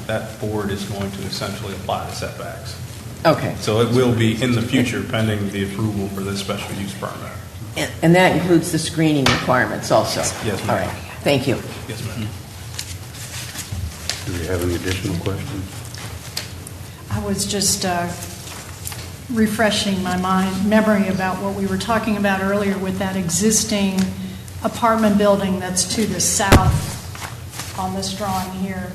that board is going to essentially apply the setbacks. Okay. So it will be in the future pending the approval for this special use permit. And that includes the screening requirements also? Yes, ma'am. All right. Thank you. Yes, ma'am. Do we have any additional questions? I was just refreshing my memory about what we were talking about earlier with that existing apartment building that's to the south on this drawing here.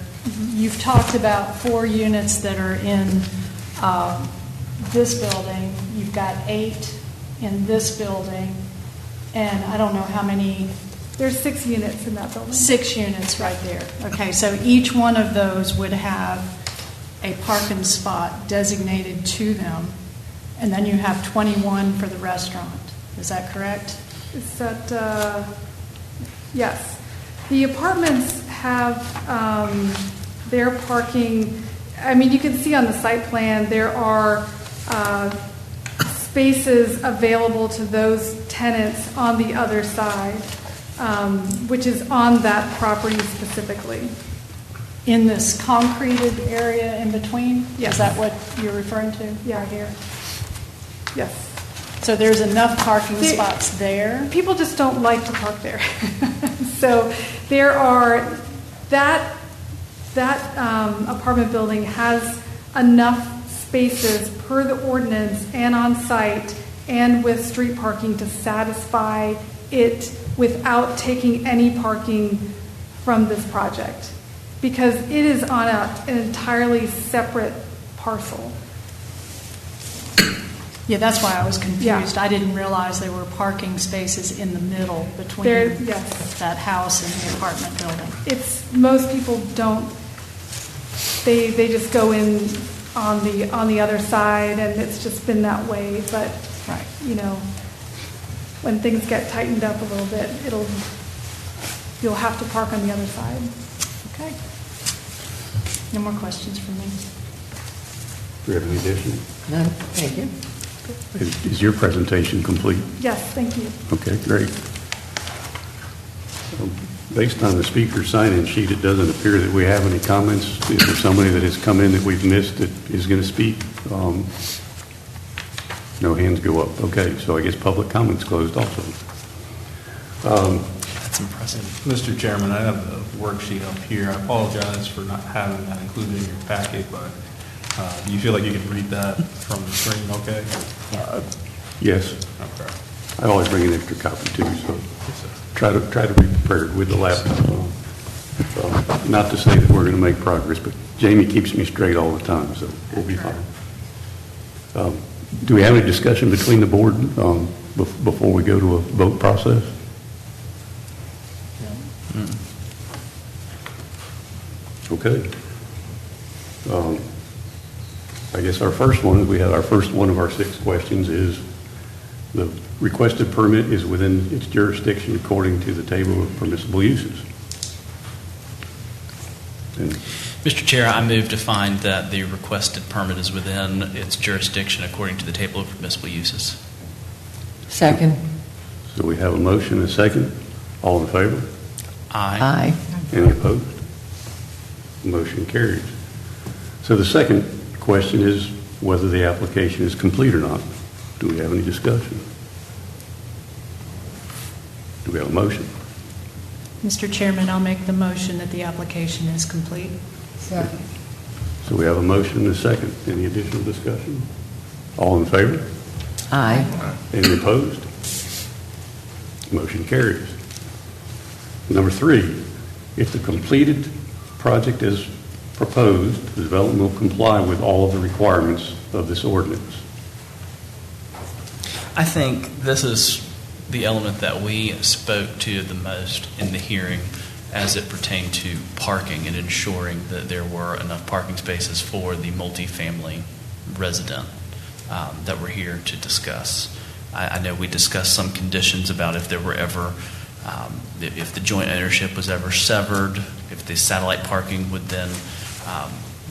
You've talked about 4 units that are in this building. You've got 8 in this building, and I don't know how many. There's 6 units in that building. 6 units right there. Okay, so each one of those would have a parking spot designated to them, and then you have 21 for the restaurant. Is that correct? Is that, yes. The apartments have their parking, you can see on the site plan, there are spaces available to those tenants on the other side. Which is on that property specifically. In this concreted area in between? Yes. Is that what you're referring to? Yeah. Right here? Yes. So there's enough parking spots there? People just don't like to park there. So there are, that apartment building has enough spaces per the ordinance and on site and with street parking to satisfy it without taking any parking from this project, because it is on an entirely separate parcel. Yeah, that's why I was confused. Yeah. I didn't realize there were parking spaces in the middle between Yes. that house and the apartment building. Most people don't, they just go in on the other side, and it's just been that way, but, Right. when things get tightened up a little bit, you'll have to park on the other side. Okay. No more questions from me. Do we have any additional? No, thank you. Is your presentation complete? Yes, thank you. Okay, great. So, based on the speaker sign-in sheet, it doesn't appear that we have any comments. Is there somebody that has come in that we've missed that is going to speak? No hands go up. Okay, so I guess public comments closed also. That's impressive. Mr. Chairman, I have the worksheet up here. I apologize for not having that included in your packet, but do you feel like you can read that from the screen okay? Yes. Okay. I always bring an extra copy too, so Yes, sir. try to be prepared with the laptop on. Not to say that we're going to make progress, but Jamie keeps me straight all the time, so we'll be fine. Do we have any discussion between the board before we go to a vote process? Okay. I guess our first one, we have our first one of our 6 questions is the requested permit is within its jurisdiction according to the table of permissible uses. And Mr. Chair, I move to find that the requested permit is within its jurisdiction according to the table of permissible uses. Second. so we have a motion and a second. All in favor? Aye. Aye. Any opposed? Motion carries. So the second question is whether the application is complete or not. Do we have any discussion? Do we have a motion? Mr. Chairman, I'll make the motion that the application is complete. Second. So we have a motion and a second. Any additional discussion? All in favor? Aye. Any opposed? Motion carries. Number 3, if the completed project is proposed, the development will comply with all of the requirements of this ordinance. I think this is the element that we spoke to the most in the hearing as it pertained to parking and ensuring that there were enough parking spaces for the multifamily resident that we're here to discuss. I know we discussed some conditions about if there were ever, if the joint ownership was ever severed, if the satellite parking would then,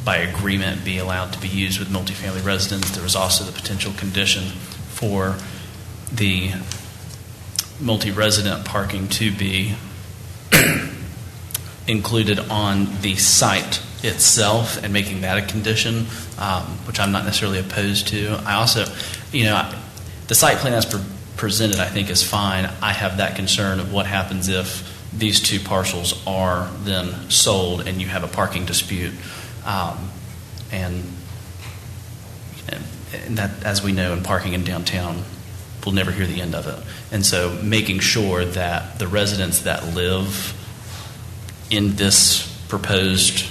by agreement, be allowed to be used with multifamily residents. There was also the potential condition for the multi-resident parking to be included on the site itself and making that a condition, which I'm not necessarily opposed to. I also, the site plan as presented I think is fine. I have that concern of what happens if these 2 parcels are then sold and you have a parking dispute. And that, as we know, in parking in downtown, we'll never hear the end of it. And so making sure that the residents that live in this proposed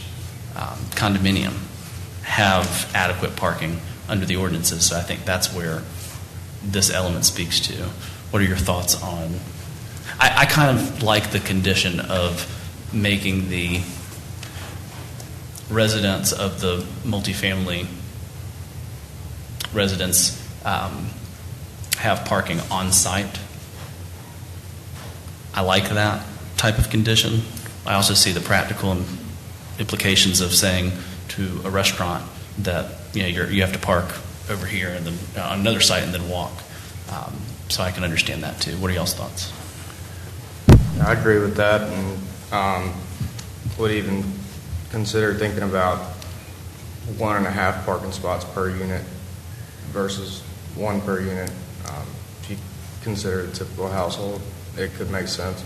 condominium have adequate parking under the ordinances. So I think that's where this element speaks to. What are your thoughts on? I kind of like the condition of making the residents of the multifamily residents have parking on site. I like that type of condition. I also see the practical implications of saying to a restaurant that you have to park over here and then on another site and then walk. So I can understand that too. What are y'all's thoughts? I agree with that, and would even consider thinking about 1.5 parking spots per unit versus 1 per unit. If you consider a typical household, it could make sense.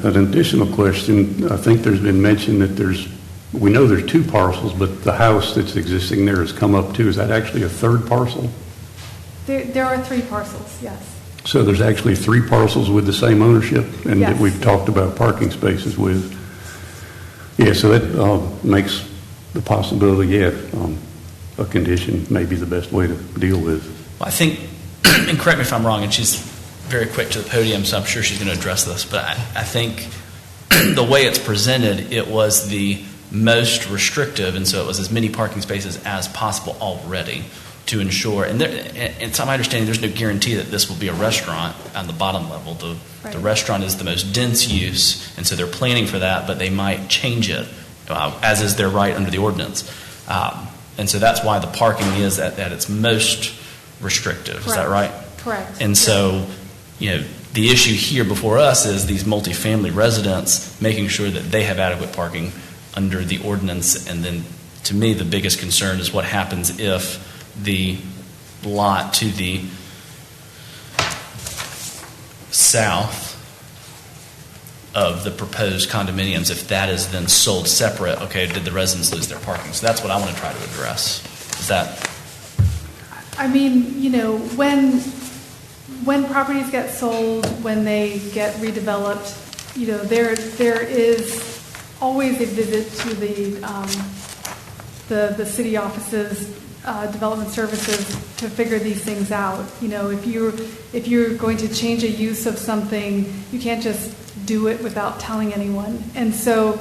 An additional question, I think there's been mention that we know there's 2 parcels, but the house that's existing there has come up too. Is that actually a 3rd parcel? There are 3 parcels, yes. So there's actually 3 parcels with the same ownership and that Yes. we've talked about parking spaces with. Yeah, so that makes the possibility, a condition may be the best way to deal with. Well, I think, and correct me if I'm wrong, and she's very quick to the podium, so I'm sure she's going to address this, but I think the way it's presented, it was the most restrictive, and so it was as many parking spaces as possible already to ensure, and it's my understanding there's no guarantee that this will be a restaurant on the bottom level. The restaurant is the most dense use, and so they're planning for that, but they might change it, as is their right under the ordinance. And so that's why the parking is at its most restrictive. Correct. Is that right? Correct. And so, the issue here before us is these multifamily residents making sure that they have adequate parking under the ordinance. And then, to me, the biggest concern is what happens if the lot to the south of the proposed condominiums, if that is then sold separate, okay, did the residents lose their parking? So that's what I want to try to address. Is that, I mean, you know, when properties get sold, when they get redeveloped, you know, there is always a visit to the city offices, development services to figure these things out. You know, if you're going to change a use of something, you can't just do it without telling anyone. And so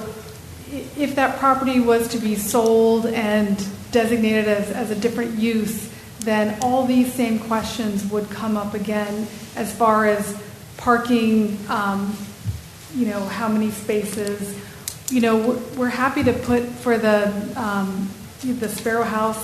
if that property was to be sold and designated as a different use, then all these same questions would come up again as far as parking, you know, how many spaces. You know, we're happy to put for the Sparrow House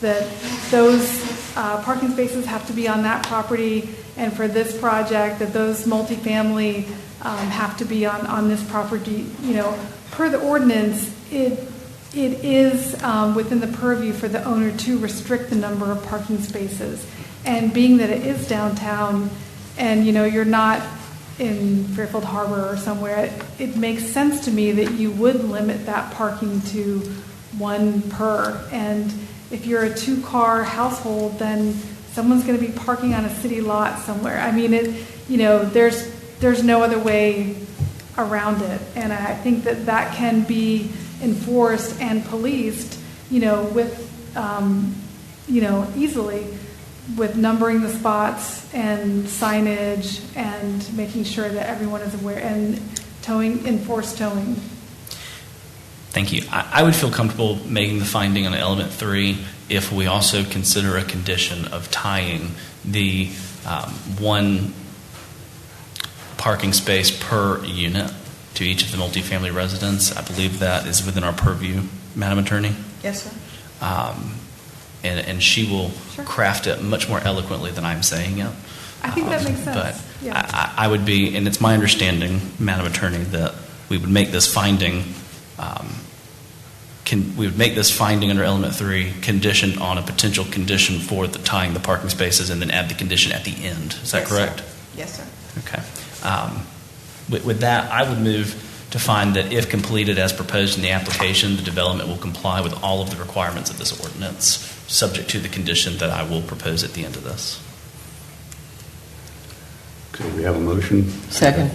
that those parking spaces have to be on that property, and for this project that those multifamily have to be on this property. You know, per the ordinance, it is within the purview for the owner to restrict the number of parking spaces. And being that it is downtown, and you know, you're not in Fairfield Harbor or somewhere, it makes sense to me that you would limit that parking to one per. And if you're a two-car household, then someone's going to be parking on a city lot somewhere. I mean, you know, there's no other way around it. And I think that can be enforced and policed, you know, with, you know, easily with numbering the spots and signage and making sure that everyone is aware, and enforced towing. thank you. I would feel comfortable making the finding on element 3 if we also consider a condition of tying the one parking space per unit to each of the multifamily residents. I believe that is within our purview, Madam Attorney. Yes, sir. And she will craft it much more eloquently than I'm saying it. I think that makes sense. But Yeah. I would be, and it's my understanding, Madam Attorney, that we would make this finding, we would make this finding under element 3 conditioned on a potential condition for the tying the parking spaces, and then add the condition at the end. Is that Yes, correct? sir. Yes, sir. Okay. With that, I would move to find that if completed as proposed in the application, the development will comply with all of the requirements of this ordinance, subject to the condition that I will propose at the end of this. So we have a motion. Second.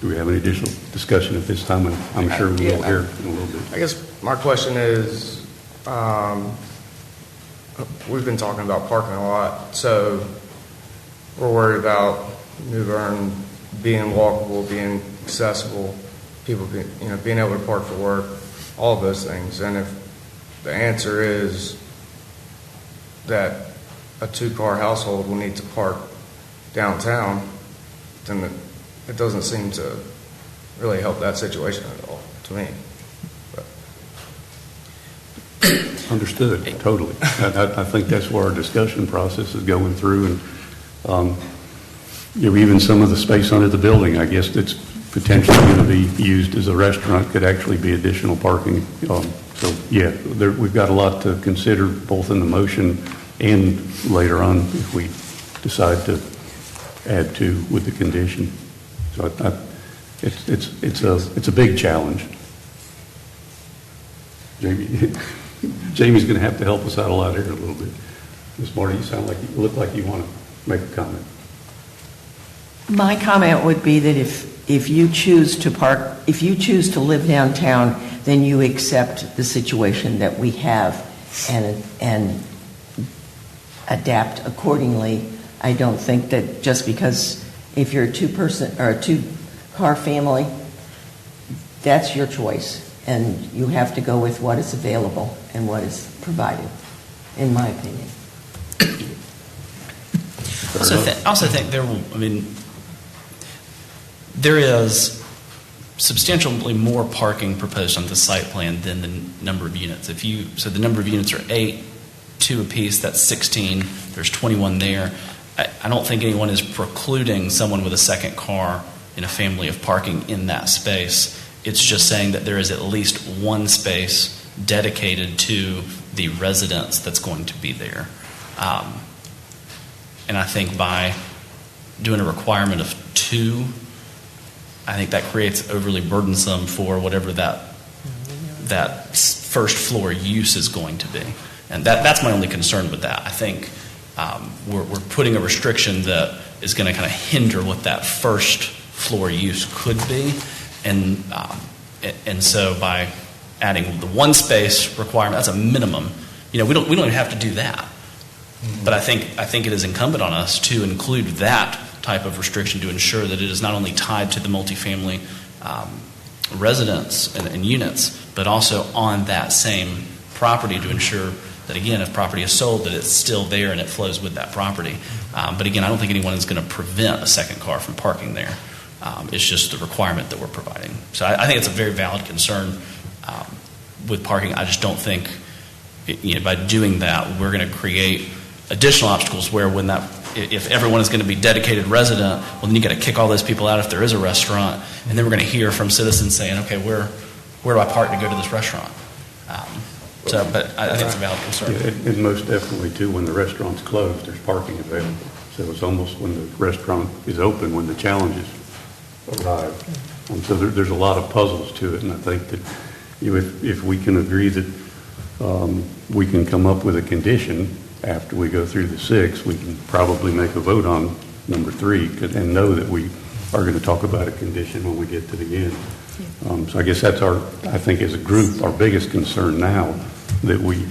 Do we have any additional discussion at this time? I'm sure we will hear in a little bit. I guess my question is, we've been talking about parking a lot, so we're worried about New Bern being walkable, being accessible, people being able to park for work, all of those things. And if the answer is that a two-car household will need to park downtown, then it doesn't seem to really help that situation at all, to me. But. Understood, totally. I think that's where our discussion process is going through, and even some of the space under the building, I guess, that's potentially going to be used as a restaurant could actually be additional parking. So, yeah, we've got a lot to consider, both in the motion and later on if we decide to add to with the condition. So it's a big challenge. Jamie's going to have to help us out a lot here a little bit. Ms. Marty, you look like you want to make a comment. My comment would be that if you choose to live downtown, then you accept the situation that we have and adapt accordingly. I don't think that just because if you're a two-person or a two-car family, that's your choice, and you have to go with what is available and what is provided, in my opinion. I also think there is substantially more parking proposed on the site plan than the number of units. So the number of units are 8, 2 apiece, that's 16. There's 21 there. I don't think anyone is precluding someone with a second car in a family of parking in that space. It's just saying that there is at least one space dedicated to the residence that's going to be there. And I think by doing a requirement of 2, I think that creates overly burdensome for whatever that first floor use is going to be. And that's my only concern with that. I think we're putting a restriction that is going to kind of hinder what that first floor use could be. And so by adding the 1 space requirement, that's a minimum. We don't even have to do that. But I think it is incumbent on us to include that type of restriction to ensure that it is not only tied to the multifamily residence and units, but also on that same property to ensure that, again, if property is sold, that it's still there and it flows with that property. But again, I don't think anyone is going to prevent a second car from parking there. It's just the requirement that we're providing. So I think it's a very valid concern with parking. I just don't think by doing that, we're going to create additional obstacles where if everyone is going to be dedicated resident, well, then you got to kick all those people out if there is a restaurant, and then we're going to hear from citizens saying, okay, where do I park to go to this restaurant? But I think it's a valid concern. Yeah, and most definitely, too, when the restaurant's closed, there's parking available. So it's almost when the restaurant is open when the challenges arrive. So there's a lot of puzzles to it, and I think that if we can agree that we can come up with a condition after we go through the 6, we can probably make a vote on number 3 and know that we are going to talk about a condition when we get to the end. So I guess that's I think as a group, our biggest concern now, that we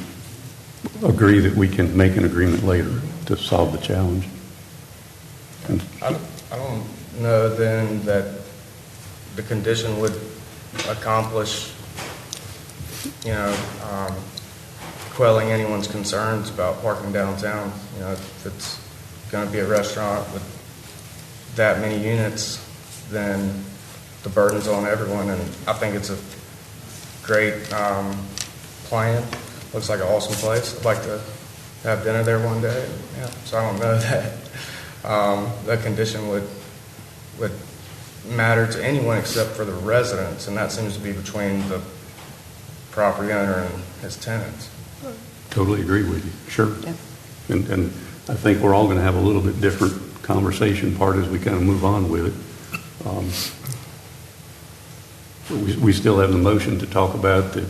agree that we can make an agreement later to solve the challenge. I don't know then that the condition would accomplish, quelling anyone's concerns about parking downtown. If it's going to be a restaurant with that many units, then the burden's on everyone, and I think it's a great plan. Looks like an awesome place. I'd like to have dinner there one day. Yeah, so I don't know that that condition would matter to anyone except for the residents, and that seems to be between the property owner and his tenants. Totally agree with you. Sure. Yeah. And I think we're all going to have a little bit different conversation part as we kind of move on with it. We still have the motion to talk about that,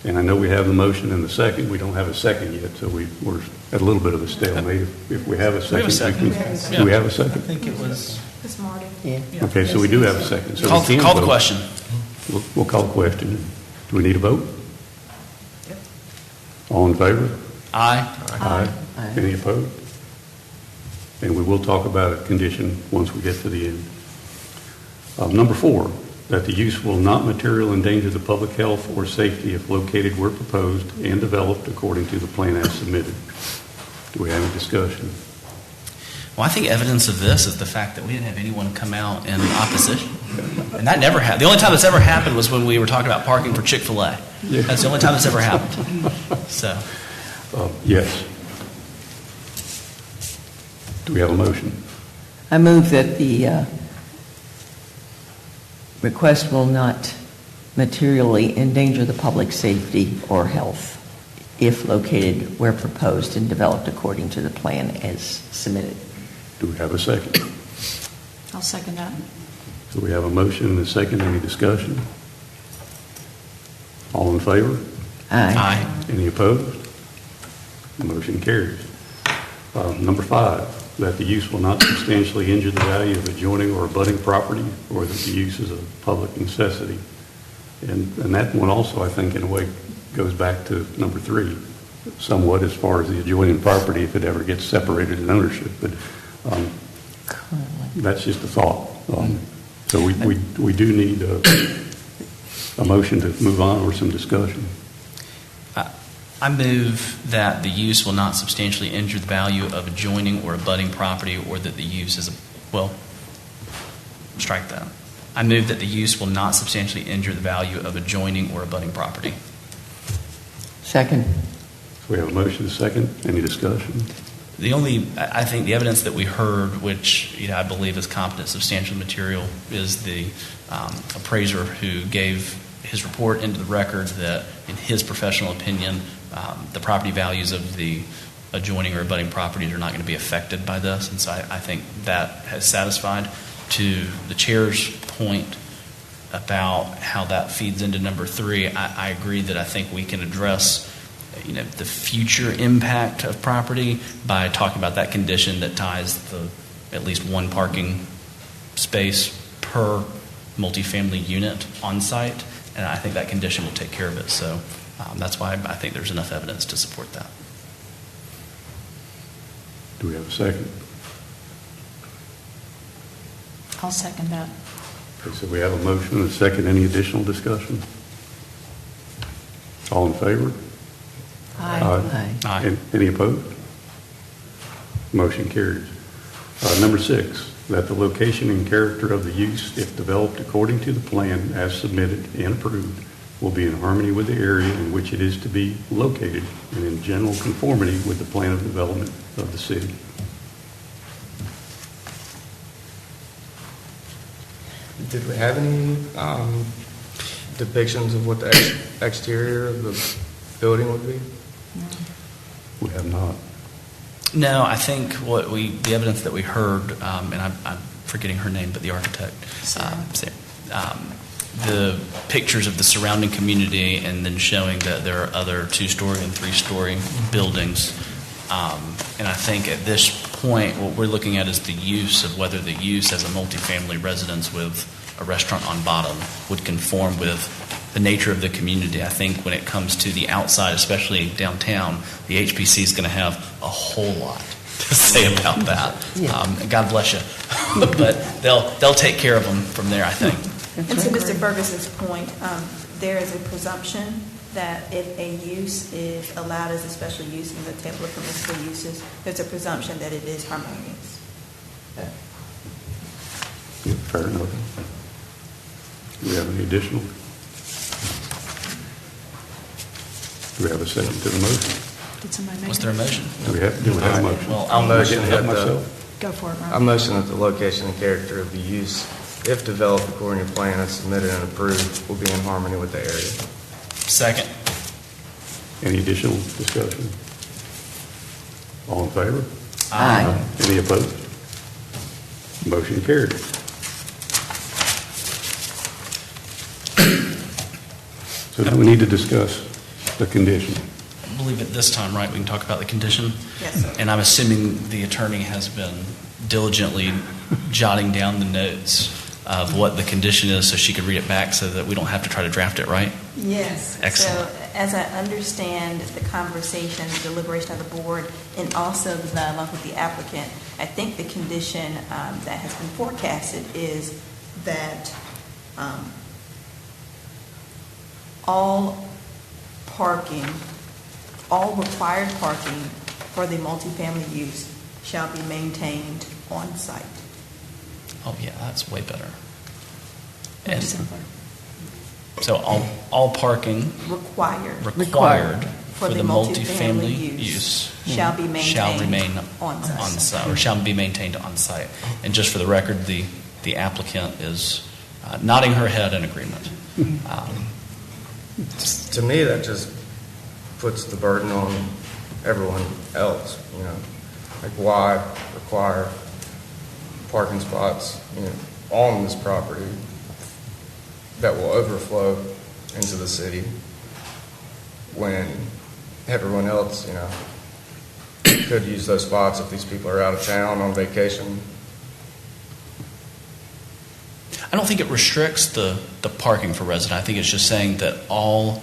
and I know we have the motion and the second. We don't have a second yet, so we're at a little bit of a stalemate. If we have a second, do we have a second? I think it was. It's Marty. Yeah. Okay, so we do have a second. So Call we can the vote. question. We'll call the question. Do we need a vote? Yep. All in favor? Aye. Aye. Any opposed? And we will talk about a condition once we get to the end. Number 4, that the use will not materially endanger the public health or safety if located where proposed and developed according to the plan as submitted. Do we have a discussion? Well, I think evidence of this is the fact that we didn't have anyone come out in opposition. And that never happened. The only time that's ever happened was when we were talking about parking for Chick-fil-A. Yeah. That's the only time that's ever happened. So, Yes. Do we have a motion? I move that the request will not materially endanger the public safety or health if located where proposed and developed according to the plan as submitted. Do we have a second? I'll second that. So we have a motion and a second. Any discussion? All in favor? Aye. Any opposed? The motion carries. Number 5, that the use will not substantially injure the value of adjoining or abutting property, or that the use is a public necessity. And that one also, I think, in a way, goes back to number 3, somewhat as far as the adjoining property, if it ever gets separated in ownership. But that's just a thought. So we do need a motion to move on or some discussion. I move that the use will not substantially injure the value of adjoining or abutting property, or that the use is strike that. I move that the use will not substantially injure the value of adjoining or abutting property. Second. So we have a motion, a second. Any discussion? I think the evidence that we heard, which I believe is competent substantial material, is the appraiser who gave his report into the record that, in his professional opinion, the property values of the adjoining or abutting properties are not going to be affected by this, and so I think that has satisfied. To the chair's point about how that feeds into number 3, I agree that I think we can address, the future impact of property by talking about that condition that ties at least one parking space per multifamily unit on site, and I think that condition will take care of it. So that's why I think there's enough evidence to support that. Do we have a second? I'll second that. Okay, so we have a motion and a second. Any additional discussion? All in favor? Aye. Aye. Any opposed? Motion carries. Number 6, that the location and character of the use, if developed according to the plan as submitted and approved, will be in harmony with the area in which it is to be located and in general conformity with the plan of development of the city. Did we have any depictions of what the exterior of the building would be? We have not. No, I think the evidence that we heard, and I'm forgetting her name, but the architect, the pictures of the surrounding community, and then showing that there are other 2-story and 3-story buildings. And I think at this point, what we're looking at is the use of whether the use as a multifamily residence with a restaurant on bottom would conform with the nature of the community. I think when it comes to the outside, especially downtown, the HPC is going to have a whole lot to say about that. God bless you. But they'll take care of them from there, I think. And to Mr. Ferguson's point, there is a presumption that if a use is allowed as a special use in the table of permissible uses, there's a presumption that it is harmonious. Yeah, fair enough. Do we have any additional? Do we have a second to the motion? Did somebody make Was it? there a motion? Do we have a motion? Well, I'll motion Help that myself. Go for it, I Ron. motion that the location and character of the use, if developed according to plan as submitted and approved, will be in harmony with the area. Second. Any additional discussion? All in favor? Aye. Any opposed? Motion carried. So now we need to discuss the condition. I believe at this time, right, we can talk about the condition? Yes, sir. And I'm assuming the attorney has been diligently jotting down the notes of what the condition is so she could read it back so that we don't have to try to draft it, right? Yes. Excellent. So as I understand the conversation, the deliberation of the board, and also the dialogue with the applicant, I think the condition that has been forecasted is that all required parking for the multifamily use shall be maintained on site. Oh, yeah, that's way better. Much And simpler. so all parking Required required for the multifamily use shall be shall remain maintained on site. or shall be maintained on site. And just for the record, the applicant is nodding her head in agreement. To me, that just puts the burden on everyone else, Like, why require parking spots, on this property that will overflow into the city when everyone else, could use those spots if these people are out of town on vacation. I don't think it restricts the parking for resident. I think it's just saying that all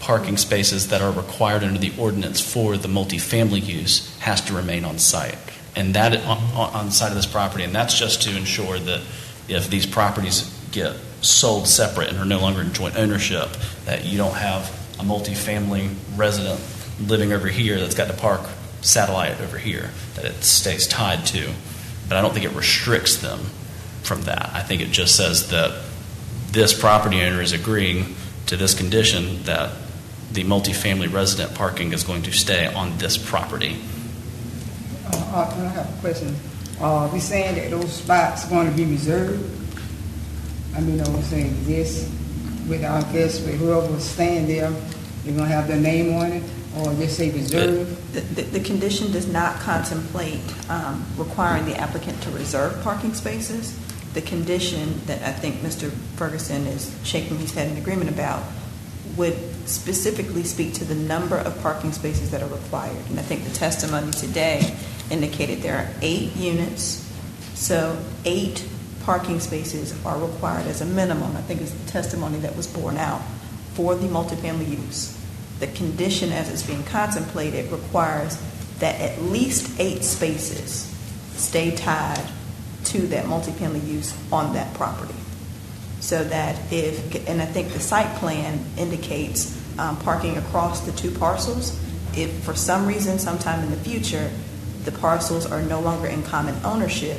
parking spaces that are required under the ordinance for the multifamily use has to remain on site. And that on site of this property, and that's just to ensure that if these properties get sold separate and are no longer in joint ownership, that you don't have a multifamily resident living over here that's got to park satellite over here, that it stays tied to. But I don't think it restricts them from that. I think it just says that this property owner is agreeing to this condition that the multifamily resident parking is going to stay on this property. I have a question. We saying that those spots are going to be reserved? I mean, I'm saying this with our guests, with whoever's staying there, they're going to have their name on it? or just say reserve? The condition does not contemplate requiring the applicant to reserve parking spaces. The condition that I think Mr. Ferguson is shaking his head in agreement about would specifically speak to the number of parking spaces that are required. And I think the testimony today indicated there are 8 units, so 8 parking spaces are required as a minimum. I think it's the testimony that was borne out for the multifamily use. The condition as it's being contemplated requires that at least 8 spaces stay tied to that multifamily use on that property. So that and I think the site plan indicates parking across the 2 parcels. If for some reason, sometime in the future, the parcels are no longer in common ownership,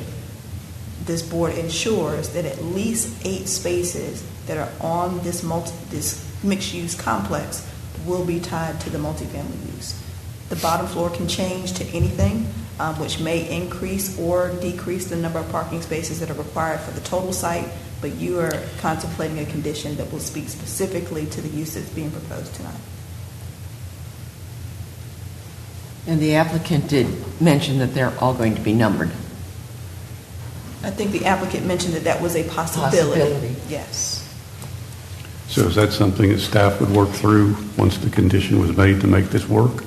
this board ensures that at least 8 spaces that are on this mixed-use complex will be tied to the multifamily use. The bottom floor can change to anything, which may increase or decrease the number of parking spaces that are required for the total site, but you are contemplating a condition that will speak specifically to the use that's being proposed tonight. And the applicant did mention that they're all going to be numbered. I think the applicant mentioned that that was a possibility. Possibility. Yes. So is that something that staff would work through once the condition was made to make this work?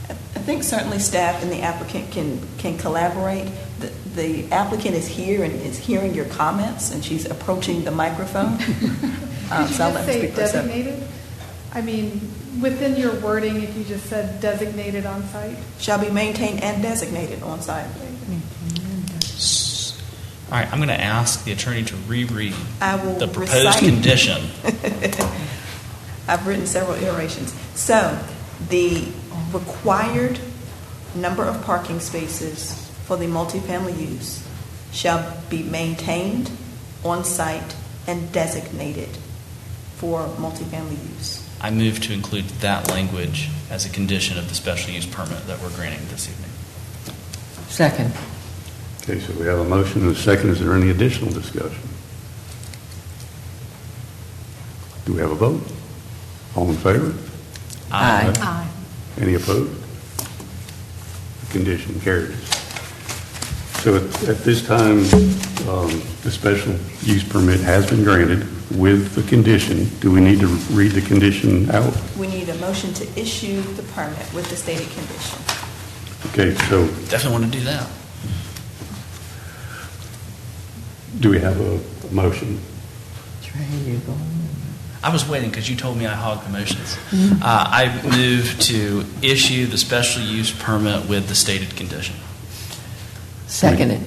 I think certainly staff and the applicant can collaborate. The applicant is here and is hearing your comments, and she's approaching the microphone. Did you So I'll just let her say speak for herself. designated? I mean, within your wording, if you just said designated on site? Shall be maintained and designated on site. All right, I'm going to ask the attorney to reread I will the proposed recite. condition. I've written several iterations. So the required number of parking spaces for the multifamily use shall be maintained on site and designated for multifamily use. I move to include that language as a condition of the special use permit that we're granting this evening. Second. Okay, so we have a motion and a second. Is there any additional discussion? Do we have a vote? All in favor? Aye. Aye. Any opposed? The condition carries. So at this time, the special use permit has been granted with the condition. Do we need to read the condition out? We need a motion to issue the permit with the stated condition. Okay, so Definitely want to do that. do we have a motion? Trey, you go. I was waiting because you told me I hogged the motions. I move to issue the special use permit with the stated condition. Seconded.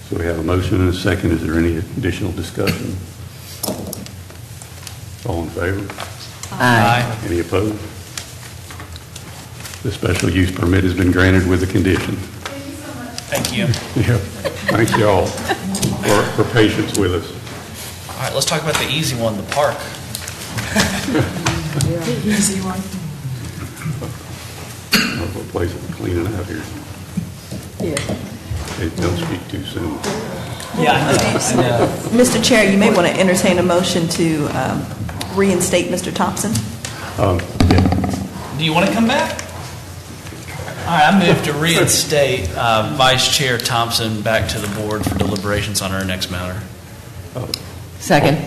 So we have a motion and a second. Is there any additional discussion? All in favor? Aye. Any opposed? The special use permit has been granted with the condition. Thank you. Yeah, thanks y'all for patience with us. All right, let's talk about the easy one, the park. The easy one. What place is cleaning out here? Yeah. Hey, don't speak too soon. Mr. Chair, you may want to entertain a motion to reinstate Mr. Thompson. Yeah. Do you want to come back? All right, I move to reinstate Vice Chair Thompson back to the board for deliberations on our next matter. Second.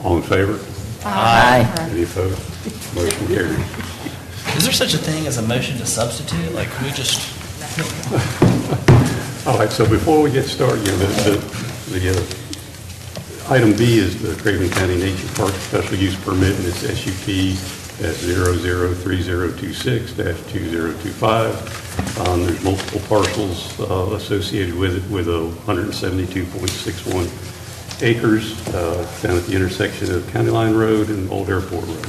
All in favor? Aye. Any opposed? Motion carries. Is there such a thing as a motion to substitute? Like, can we just... All right, so before we get started, the item B is the Craven County Nature Park Special Use Permit, and it's SUP-003026-2025. There's multiple parcels associated with it, with 172.61 acres down at the intersection of County Line Road and Old Airport Road.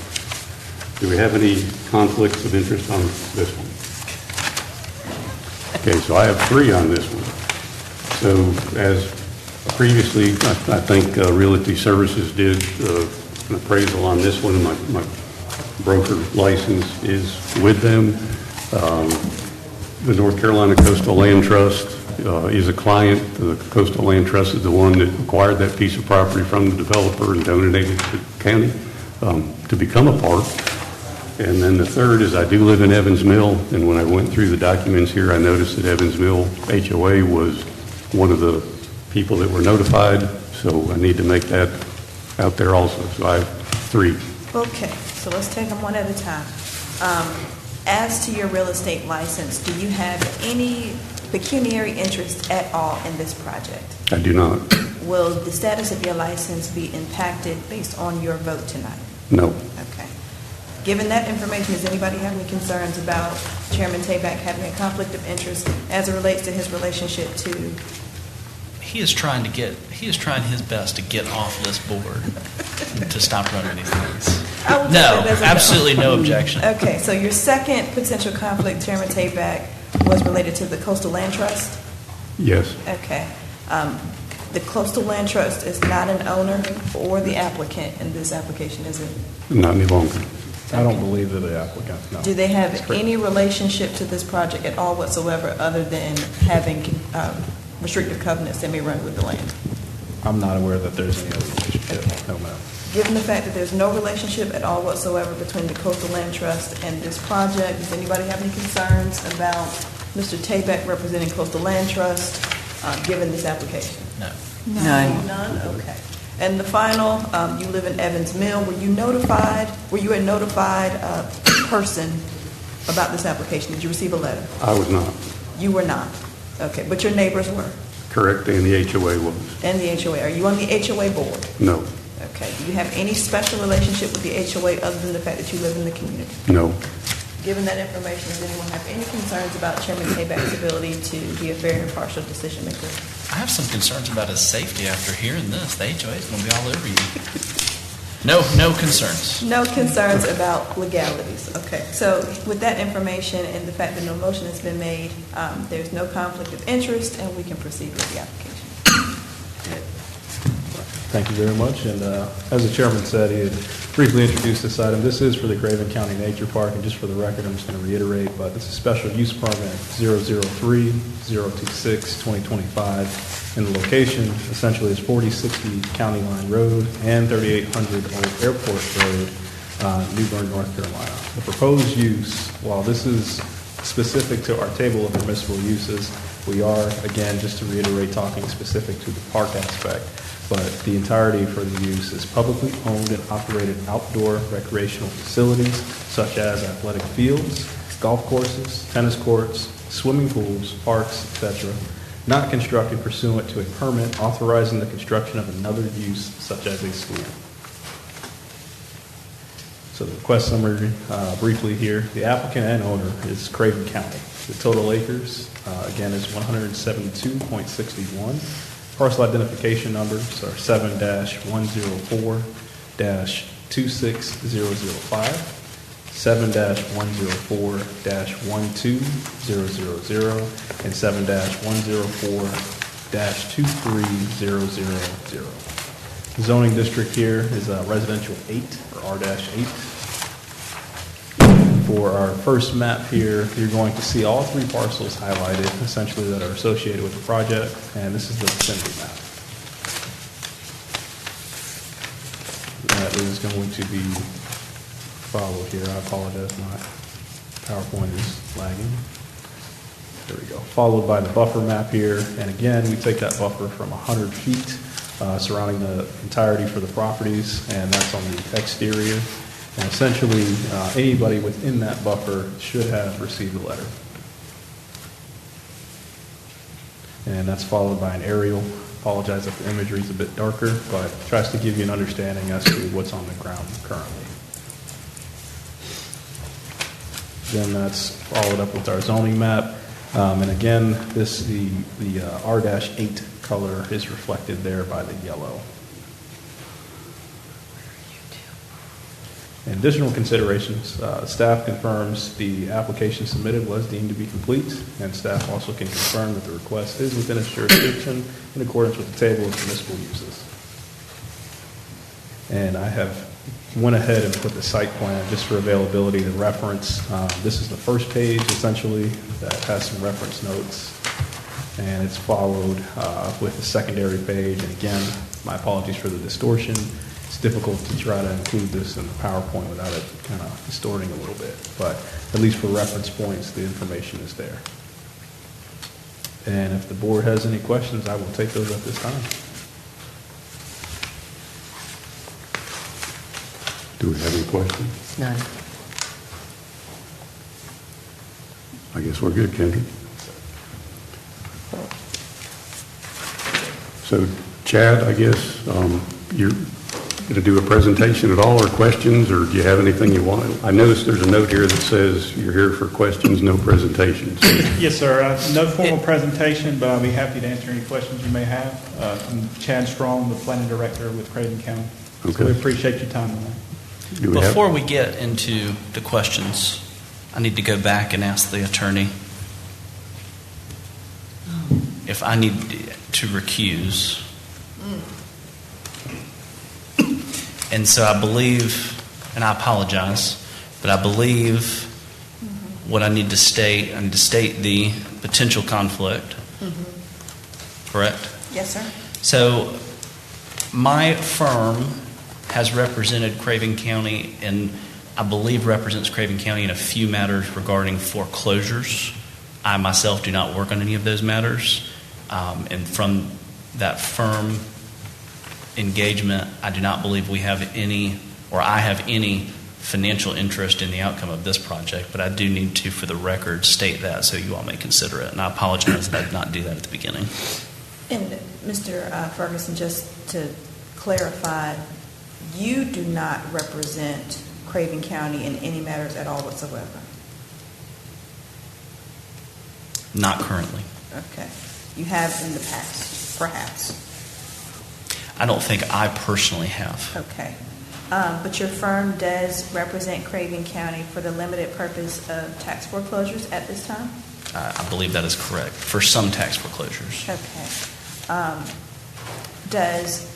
Do we have any conflicts of interest on this one? Okay, so I have 3 on this one. So as previously, I think Realty Services did an appraisal on this one, and my broker license is with them. The North Carolina Coastal Land Trust is a client. The Coastal Land Trust is the one that acquired that piece of property from the developer and donated it to the county to become a park. And then the third is I do live in Evans Mill, and when I went through the documents here, I noticed that Evans Mill HOA was one of the people that were notified, so I need to make that out there also. So I have 3. Okay, so let's take them one at a time. As to your real estate license, do you have any pecuniary interest at all in this project? I do not. Will the status of your license be impacted based on your vote tonight? No. Okay. Given that information, does anybody have any concerns about Chairman Tabak having a conflict of interest as it relates to his relationship to? He is trying his best to get off this board and to stop running these things. I will take No, that as a absolutely no objection. Okay, so your second potential conflict, Chairman Tabak, was related to the Coastal Land Trust? Yes. Okay. The Coastal Land Trust is not an owner or the applicant in this application, is it? Not any longer. I don't believe they're the applicant, no. Do they have any relationship to this project at all whatsoever other than having restrictive covenants that may run with the land? I'm not aware that there's any other relationship, no, ma'am. Given the fact that there's no relationship at all whatsoever between the Coastal Land Trust and this project, does anybody have any concerns about Mr. Tabak representing Coastal Land Trust given this application? No. None. None? Okay. And the final, you live in Evans Mill. Were you a notified person about this application? Did you receive a letter? I was not. You were not. Okay, but your neighbors were? Correct, and the HOA was. And the HOA. Are you on the HOA board? No. Okay. Do you have any special relationship with the HOA other than the fact that you live in the community? No. Given that information, does anyone have any concerns about Chairman Tabak's ability to be a fair and impartial decision maker? I have some concerns about his safety after hearing this. The HOA is going to be all over you. No concerns. No concerns about legalities. Okay. So with that information and the fact that no motion has been made, there's no conflict of interest, and we can proceed with the application. Thank you very much. And as the chairman said, he had briefly introduced this item. This is for the Craven County Nature Park, and just for the record, I'm just going to reiterate, but this is special use permit 003-026-2025, and the location essentially is 4060 County Line Road and 3800 Old Airport Road, New Bern, North Carolina. The proposed use, while this is specific to our table of permissible uses, we are, again, just to reiterate, talking specific to the park aspect. But the entirety for the use is publicly owned and operated outdoor recreational facilities such as athletic fields, golf courses, tennis courts, swimming pools, parks, etc., not constructed pursuant to a permit authorizing the construction of another use such as a school. So the request summary briefly here. The applicant and owner is Craven County. The total acres, again, is 172.61. Parcel identification numbers are 7-104-26005, 7-104-12000, and 7-104-23000. The zoning district here is residential 8, or R-8. For our first map here, you're going to see all 3 parcels highlighted, essentially, that are associated with the project, and this is the vicinity map. That is going to be followed here. I apologize, my PowerPoint is lagging. There we go. Followed by the buffer map here, and again, we take that buffer from 100 feet surrounding the entirety for the properties, and that's on the exterior. And essentially, anybody within that buffer should have received a letter. And that's followed by an aerial. Apologize if the imagery is a bit darker, but tries to give you an understanding as to what's on the ground currently. Then that's followed up with our zoning map. And again, the R-8 color is reflected there by the yellow. In additional considerations, staff confirms the application submitted was deemed to be complete, and staff also can confirm that the request is within its jurisdiction in accordance with the table of permissible uses. And I have went ahead and put the site plan just for availability to reference. This is the first page, essentially, that has some reference notes, and it's followed with a secondary page. And again, my apologies for the distortion. it's difficult to try to include this in the PowerPoint without it kind of distorting a little bit. But at least for reference points, the information is there. And if the board has any questions, I will take those at this time. Do we have any questions? None. I guess we're good, Kendra. So Chad, I guess you're going to do a presentation at all or questions, or do you have anything you want? I noticed there's a note here that says you're here for questions, no presentations. Yes, sir. No formal presentation, but I'll be happy to answer any questions you may have. I'm Chad Strong, the planning director with Craven County. Okay. So we appreciate your time tonight. Do we have- Before we get into the questions, I need to go back and ask the attorney if I need to recuse. And so I believe, and I apologize, but I believe what I need to state the potential conflict. Correct? Yes, sir. So my firm has represented Craven County, and I believe represents Craven County in a few matters regarding foreclosures. I myself do not work on any of those matters. And from that firm engagement, I do not believe we have any, or I have any financial interest in the outcome of this project, but I do need to, for the record, state that so you all may consider it. And I apologize that I did not do that at the beginning. And Mr. Ferguson, just to clarify, you do not represent Craven County in any matters at all whatsoever? Not currently. Okay. You have in the past, perhaps? I don't think I personally have. Okay. But your firm does represent Craven County for the limited purpose of tax foreclosures at this time? I believe that is correct, for some tax foreclosures. Okay. Does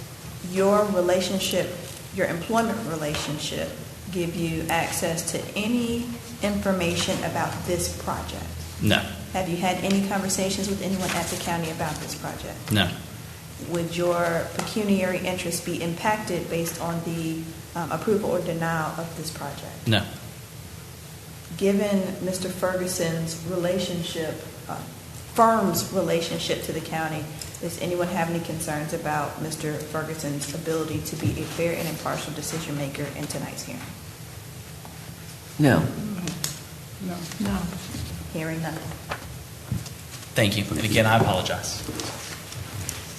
your relationship, your employment relationship, give you access to any information about this project? No. Have you had any conversations with anyone at the county about this project? No. Would your pecuniary interest be impacted based on the approval or denial of this project? No. Given Mr. Ferguson's relationship, firm's relationship to the county, does anyone have any concerns about Mr. Ferguson's ability to be a fair and impartial decision maker in tonight's hearing? No. No. Hearing none. Thank you. And again, I apologize.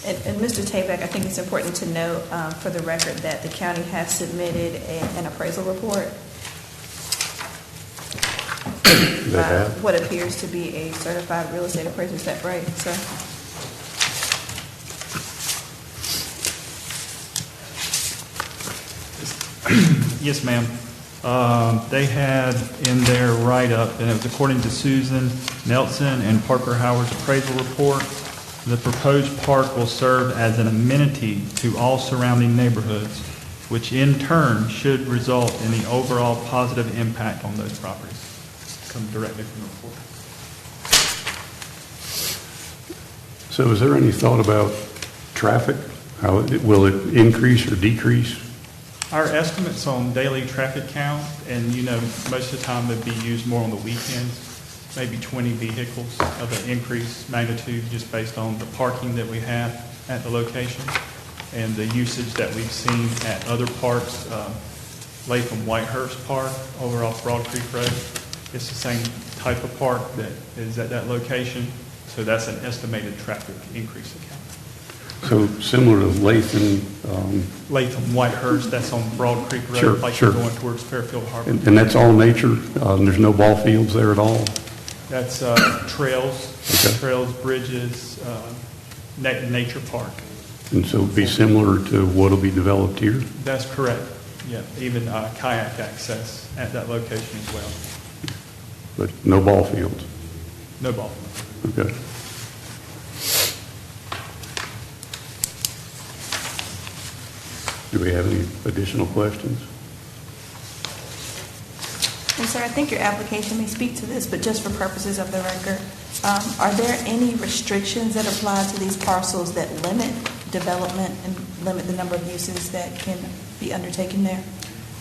And Mr. Tabak, I think it's important to note for the record that the county has submitted an appraisal report. They have? What appears to be a certified real estate appraiser. Is that right, sir? Yes, ma'am. They had in their write-up, and it was according to Susan Nelson and Parker Howard's appraisal report, the proposed park will serve as an amenity to all surrounding neighborhoods, which in turn should result in the overall positive impact on those properties. Comes directly from the report. So is there any thought about traffic? Will it increase or decrease? Our estimates on daily traffic count, and most of the time it'd be used more on the weekends, maybe 20 vehicles of an increased magnitude just based on the parking that we have at the location and the usage that we've seen at other parks, Latham Whitehurst Park over off Broad Creek Road. It's the same type of park that is at that location, so that's an estimated traffic increase account. So similar to Latham. Latham Whitehurst, that's on Broad Creek Road, Sure, like sure. you're going towards Fairfield Harbor. And that's all nature? There's no ball fields there at all? That's trails, Okay. trails, bridges, nature park. And so it'd be similar to what will be developed here? That's correct. Yeah, even kayak access at that location as well. But no ball fields? No ball. Okay. Do we have any additional questions? And sir, I think your application may speak to this, but just for purposes of the record, are there any restrictions that apply to these parcels that limit development and limit the number of uses that can be undertaken there?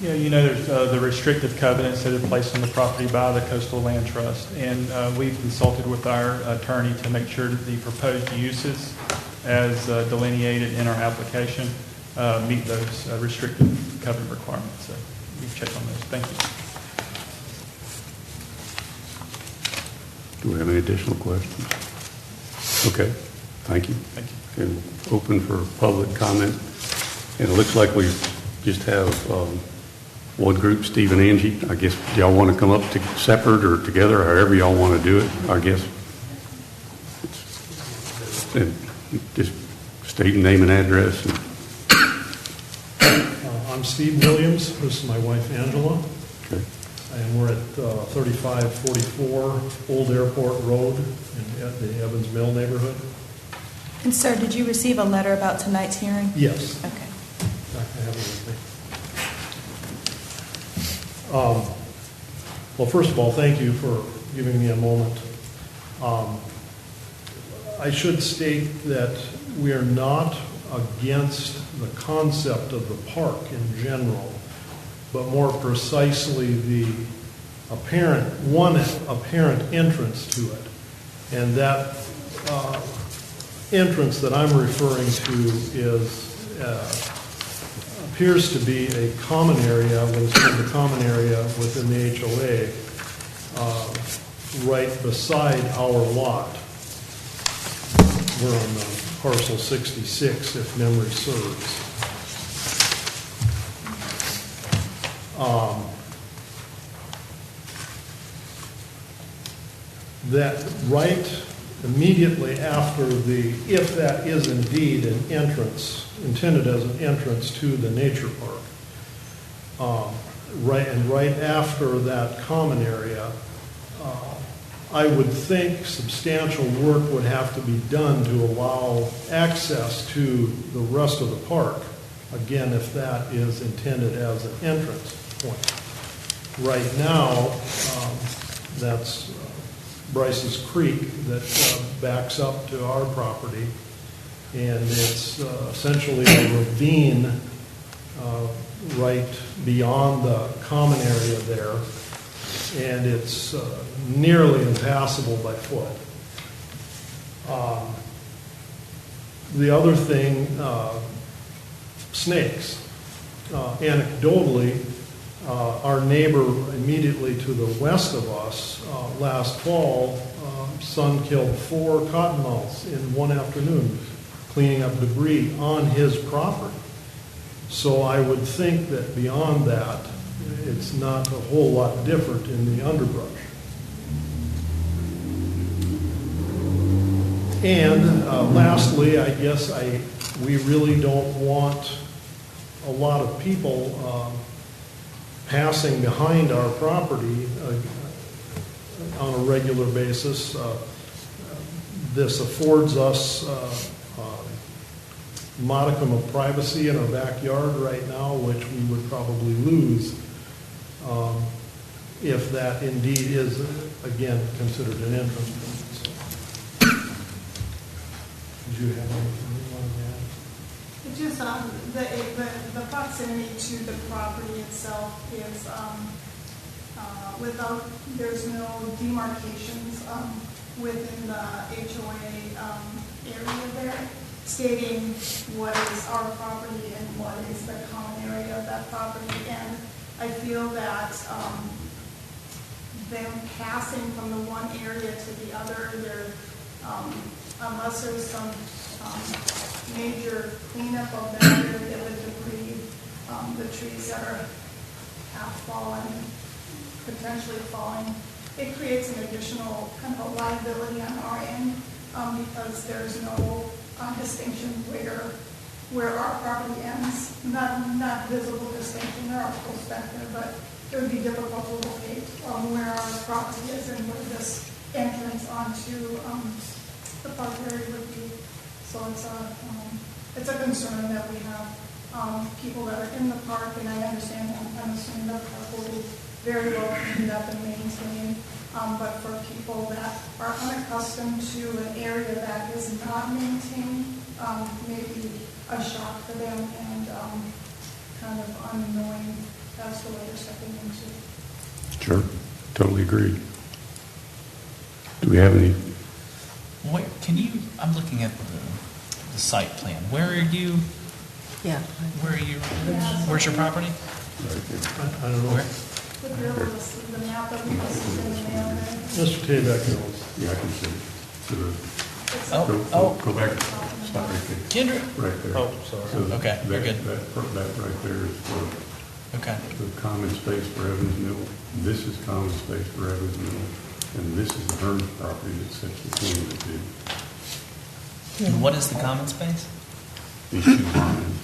Yeah, there's the restrictive covenants that are placed on the property by the Coastal Land Trust, and we've consulted with our attorney to make sure that the proposed uses as delineated in our application meet those restrictive covenant requirements. So we've checked on those. Thank you. Do we have any additional questions? Okay, thank you. Thank you. And open for public comment. And it looks like we just have one group, Steve and Angie. I guess y'all want to come up to separate or together, however y'all want to do it, I guess. And just state your name and address. I'm Steve Williams. This is my wife, Angela. Okay. And we're at 3544 Old Airport Road in the Evans Mill neighborhood. And sir, did you receive a letter about tonight's hearing? Yes. Okay. I have it with me. Well, first of all, thank you for giving me a moment. I should state that we are not against the concept of the park in general, but more precisely the apparent entrance to it. And that entrance that I'm referring to appears to be a common area, the common area within the HOA, right beside our lot. We're on parcel 66, if memory serves. That right immediately after if that is indeed an entrance, intended as an entrance to the nature park, right after that common area, I would think substantial work would have to be done to allow access to the rest of the park, again, if that is intended as an entrance point. Right now, that's Bryce's Creek that backs up to our property, and it's essentially a ravine right beyond the common area there, and it's nearly impassable by foot. The other thing, snakes. Anecdotally, our neighbor immediately to the west of us, last fall, son killed 4 cottonmouths in one afternoon, cleaning up debris on his property. So I would think that beyond that, it's not a whole lot different in the underbrush. And lastly, I guess we really don't want a lot of people passing behind our property on a regular basis. This affords us modicum of privacy in our backyard right now, which we would probably lose if that indeed is, again, considered an entrance point. So, did you have anything you wanted to add? It's just the proximity to the property itself is there's no demarcations within the HOA area there, stating what is our property and what is the common area of that property. And I feel that them passing from the one area to the other, unless there's some major cleanup of that area with debris, the trees that are half fallen, potentially falling, it creates an additional kind of a liability on our end because there's no distinction where our property ends. Not visible distinction. There are posts back there, but it would be difficult to locate where our property is and where this entrance onto the park area would be. So it's a concern that we have people that are in the park, and I understand that I'm assuming the park will be very well cleaned up and maintained. But for people that are unaccustomed to an area that is not maintained, maybe a shock for them, and kind of unknowing as to what they're stepping into. Sure, totally agree. Do we have any? Where, can you, I'm looking at the site plan. Where are you, Yeah. where are you, where's your property? I don't know. Where? Would you be able to see the map that we posted in the mail there? Mr. Tabak knows. Yeah, I can see it. To the- Go back, stop right there. Kendra? Right there. Oh, sorry. So Okay, you're that- good. That right there is for Okay. the common space for Evans Mill. This is common space for Evans Mill. And this is the Bern property that sits between the two. And what is the common space? These two lines.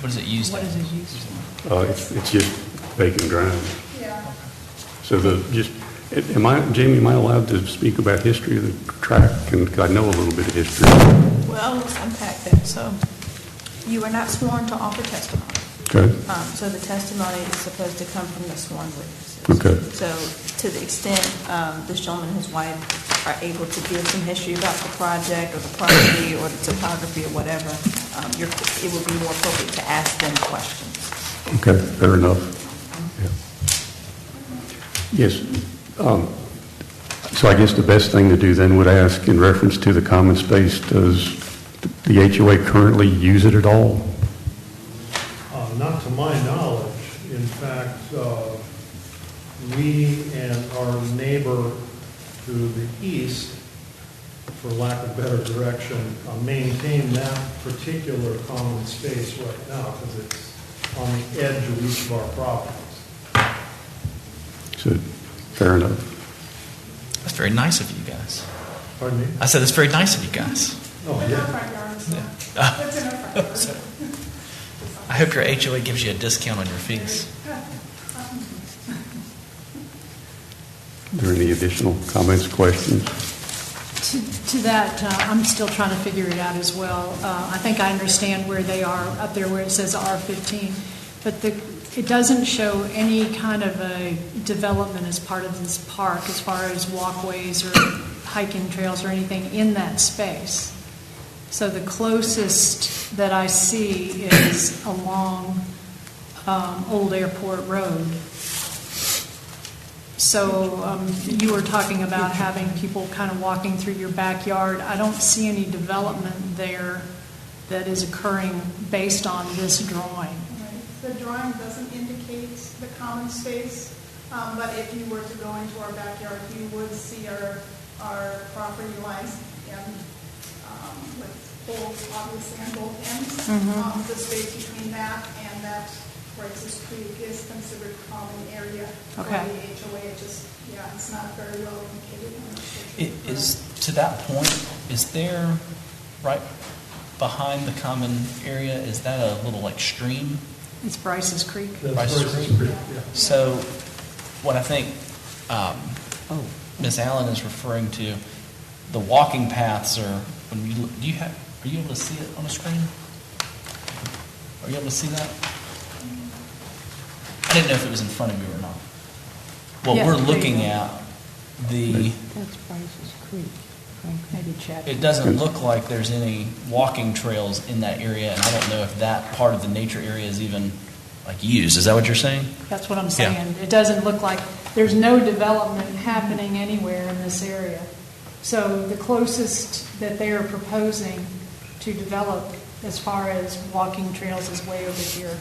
What is it used What in? is it used for? It's just vacant ground. Yeah. So Jamie, am I allowed to speak about history of the track? And I know a little bit of history. Well, let's unpack that. So you are not sworn to offer testimony. Okay. So the testimony is supposed to come from the sworn witnesses. Okay. So to the extent this gentleman and his wife are able to give some history about the project or the property or the topography or whatever, it would be more appropriate to ask them questions. Okay, fair enough. Yeah. Yes. So I guess the best thing to do then would ask in reference to the common space, does the HOA currently use it at all? Not to my knowledge. In fact, we and our neighbor to the east, for lack of better direction, maintain that particular common space right now because it's on the edge of each of our properties. So, fair enough. That's very nice of you guys. Pardon me? I said, that's very nice of you guys. Oh, It's in our yeah. front yard, so Ah. it's in our front yard. I hope your HOA gives you a discount on your fees. Are there any additional comments, questions? To that, I'm still trying to figure it out as well. I think I understand where they are up there where it says R15, but it doesn't show any kind of a development as part of this park as far as walkways or hiking trails or anything in that space. So the closest that I see is along Old Airport Road. So you were talking about having people kind of walking through your backyard. I don't see any development there that is occurring based on this drawing. Right. The drawing doesn't indicate the common space, but if you were to go into our backyard, you would see our property lines and with poles obviously on both ends. The space between that and that Bryce's Creek is considered common area for the Okay. HOA. It just, it's not very well indicated on the picture. Is, to that point, is there, right behind the common area, is that a little like stream? It's Bryce's Creek. That's Bryce's Bryce's Creek. Creek, yeah. So what I think Ms. Allen is referring to, the walking paths are, when you, are you able to see it on a screen? Are you able to see that? I didn't know if it was in front of you or not. What Yeah, we're there you looking go. at, the, That's Bryce's Creek. Maybe Chad. it doesn't look like there's any walking trails in that area, and I don't know if that part of the nature area is even like used. Is that what you're saying? That's what I'm Yeah. saying. It doesn't look like, there's no development happening anywhere in this area. So the closest that they are proposing to develop as far as walking trails is way over here.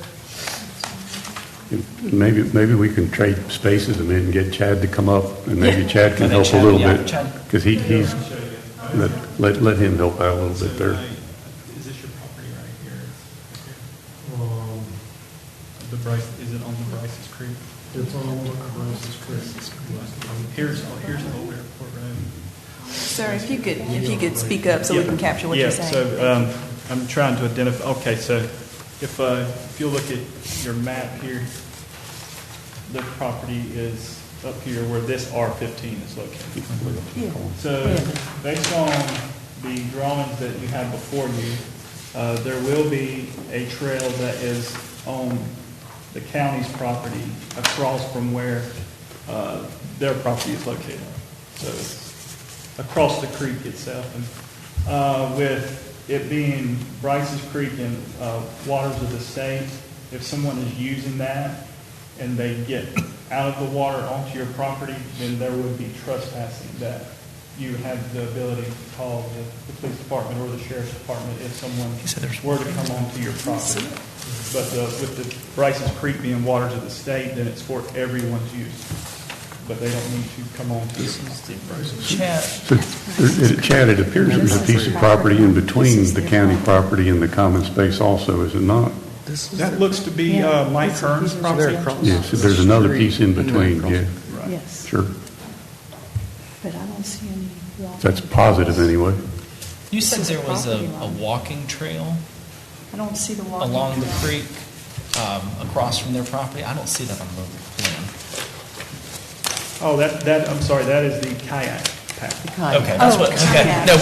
Maybe we can trade spaces a minute and get Chad to come up, and maybe Yeah. Chad can I think help a little Chad- yeah, bit. Chad. Because he's, let him help out a little bit there. Is this your property right here? The Bryce, is it on the Bryce's Creek? It's on Bryce's Creek. Here's Old Airport Road. Sir, if you could speak up so we can capture what you're saying. So I'm trying to identify, okay, so if you'll look at your map here, the property is up here where this R15 is located. So based on the drawings that you have before you, there will be a trail that is on the county's property across from where their property is located. So it's across the creek itself. And with it being Bryce's Creek and waters of the state, If someone is using that and they get out of the water onto your property, then there would be trespassing that you have the ability to call the police department or the sheriff's department if someone were to come onto your property. But with the Bryce's Creek being waters of the state, then it's for everyone's use. But they don't need to come onto your property. So, Chad, it appears there's a piece of property in between the county property and the common space also, is it not? That looks to be Mike Hearn's property. Yes, there's another piece in between, yeah, Yes, sure. but I don't see any walking. That's positive anyway. You said This is there was a property line. walking trail I don't see the walking along the trail. creek across from their property. I don't see that on the plan. Oh, I'm sorry, that is the kayak path. Okay, that's what. Okay, kayaks. no,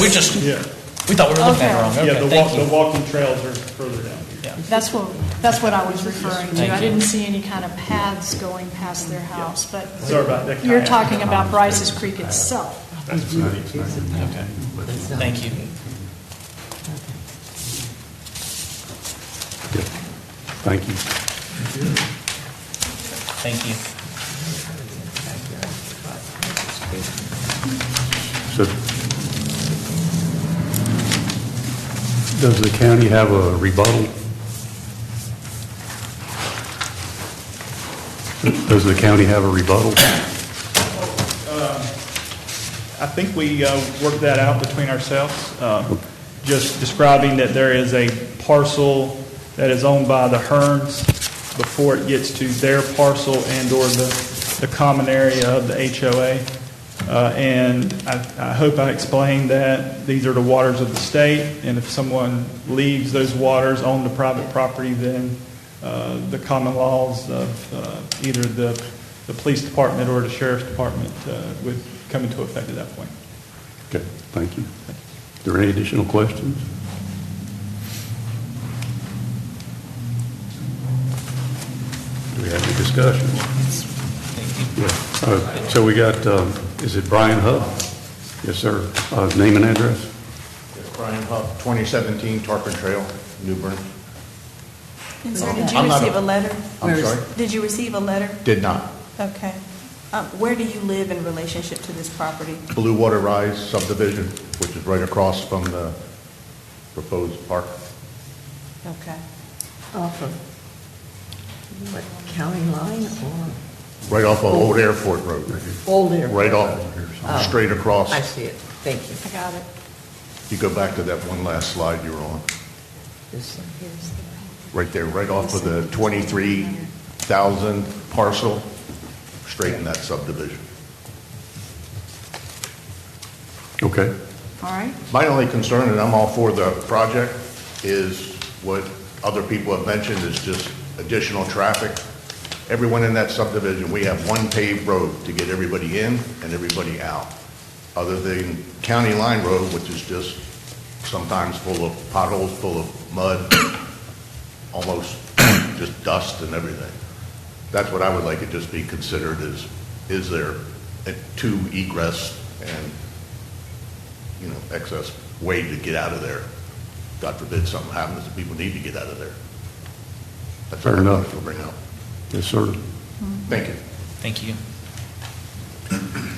we thought we were looking at it wrong. Yeah, Okay, the thank you. walking trails are further down here. Yeah. That's what I was referring to. Thank I you. didn't see any kind of paths going past their house, but Sorry about that. you're kayak. talking about Bryce's Creek itself. Okay, thank you. Yeah. Thank you. Thank you. So, does the county have a rebuttal? Does the county have a rebuttal? I think we worked that out between ourselves, just describing that there is a parcel that is owned by the Hearns before it gets to their parcel and/or the common area of the HOA. And I hope I explained that these are the waters of the state, and if someone leaves those waters on the private property, then the common laws of either the police department or the sheriff's department would come into effect at that point. Okay, thank you. Are there any additional questions? Do we have any discussions? Yeah. So we got, is it Brian Huff? Yes, sir. Name and address? Brian Huff, 2017 Tarpon Trail, New Bern. And sir, did you I'm not receive a letter? I'm sorry? Did you receive a letter? Did not. Okay. Where do you live in relationship to this property? Blue Water Rise subdivision, which is right across from the proposed park. Okay. Off of, what, county line or Right off of Old Airport Road. Old Airport? Right off, Oh. straight across. I see it. Thank you. I got it. You go back to that one last slide you were on. This one, here's the- Right there, right off of the 23,000 parcel, straight in that subdivision. Okay. All right. My only concern, and I'm all for the project, is what other people have mentioned, is just additional traffic. Everyone in that subdivision, we have one paved road to get everybody in and everybody out, other than County Line Road, which is just sometimes full of potholes, full of mud, almost just dust and everything. That's what I would like it just be considered is there two egress and, excess way to get out of there? God forbid something happens and people need to get out of there. That's Fair what I enough. wanted to bring up. Yes, sir. Thank you. Thank you.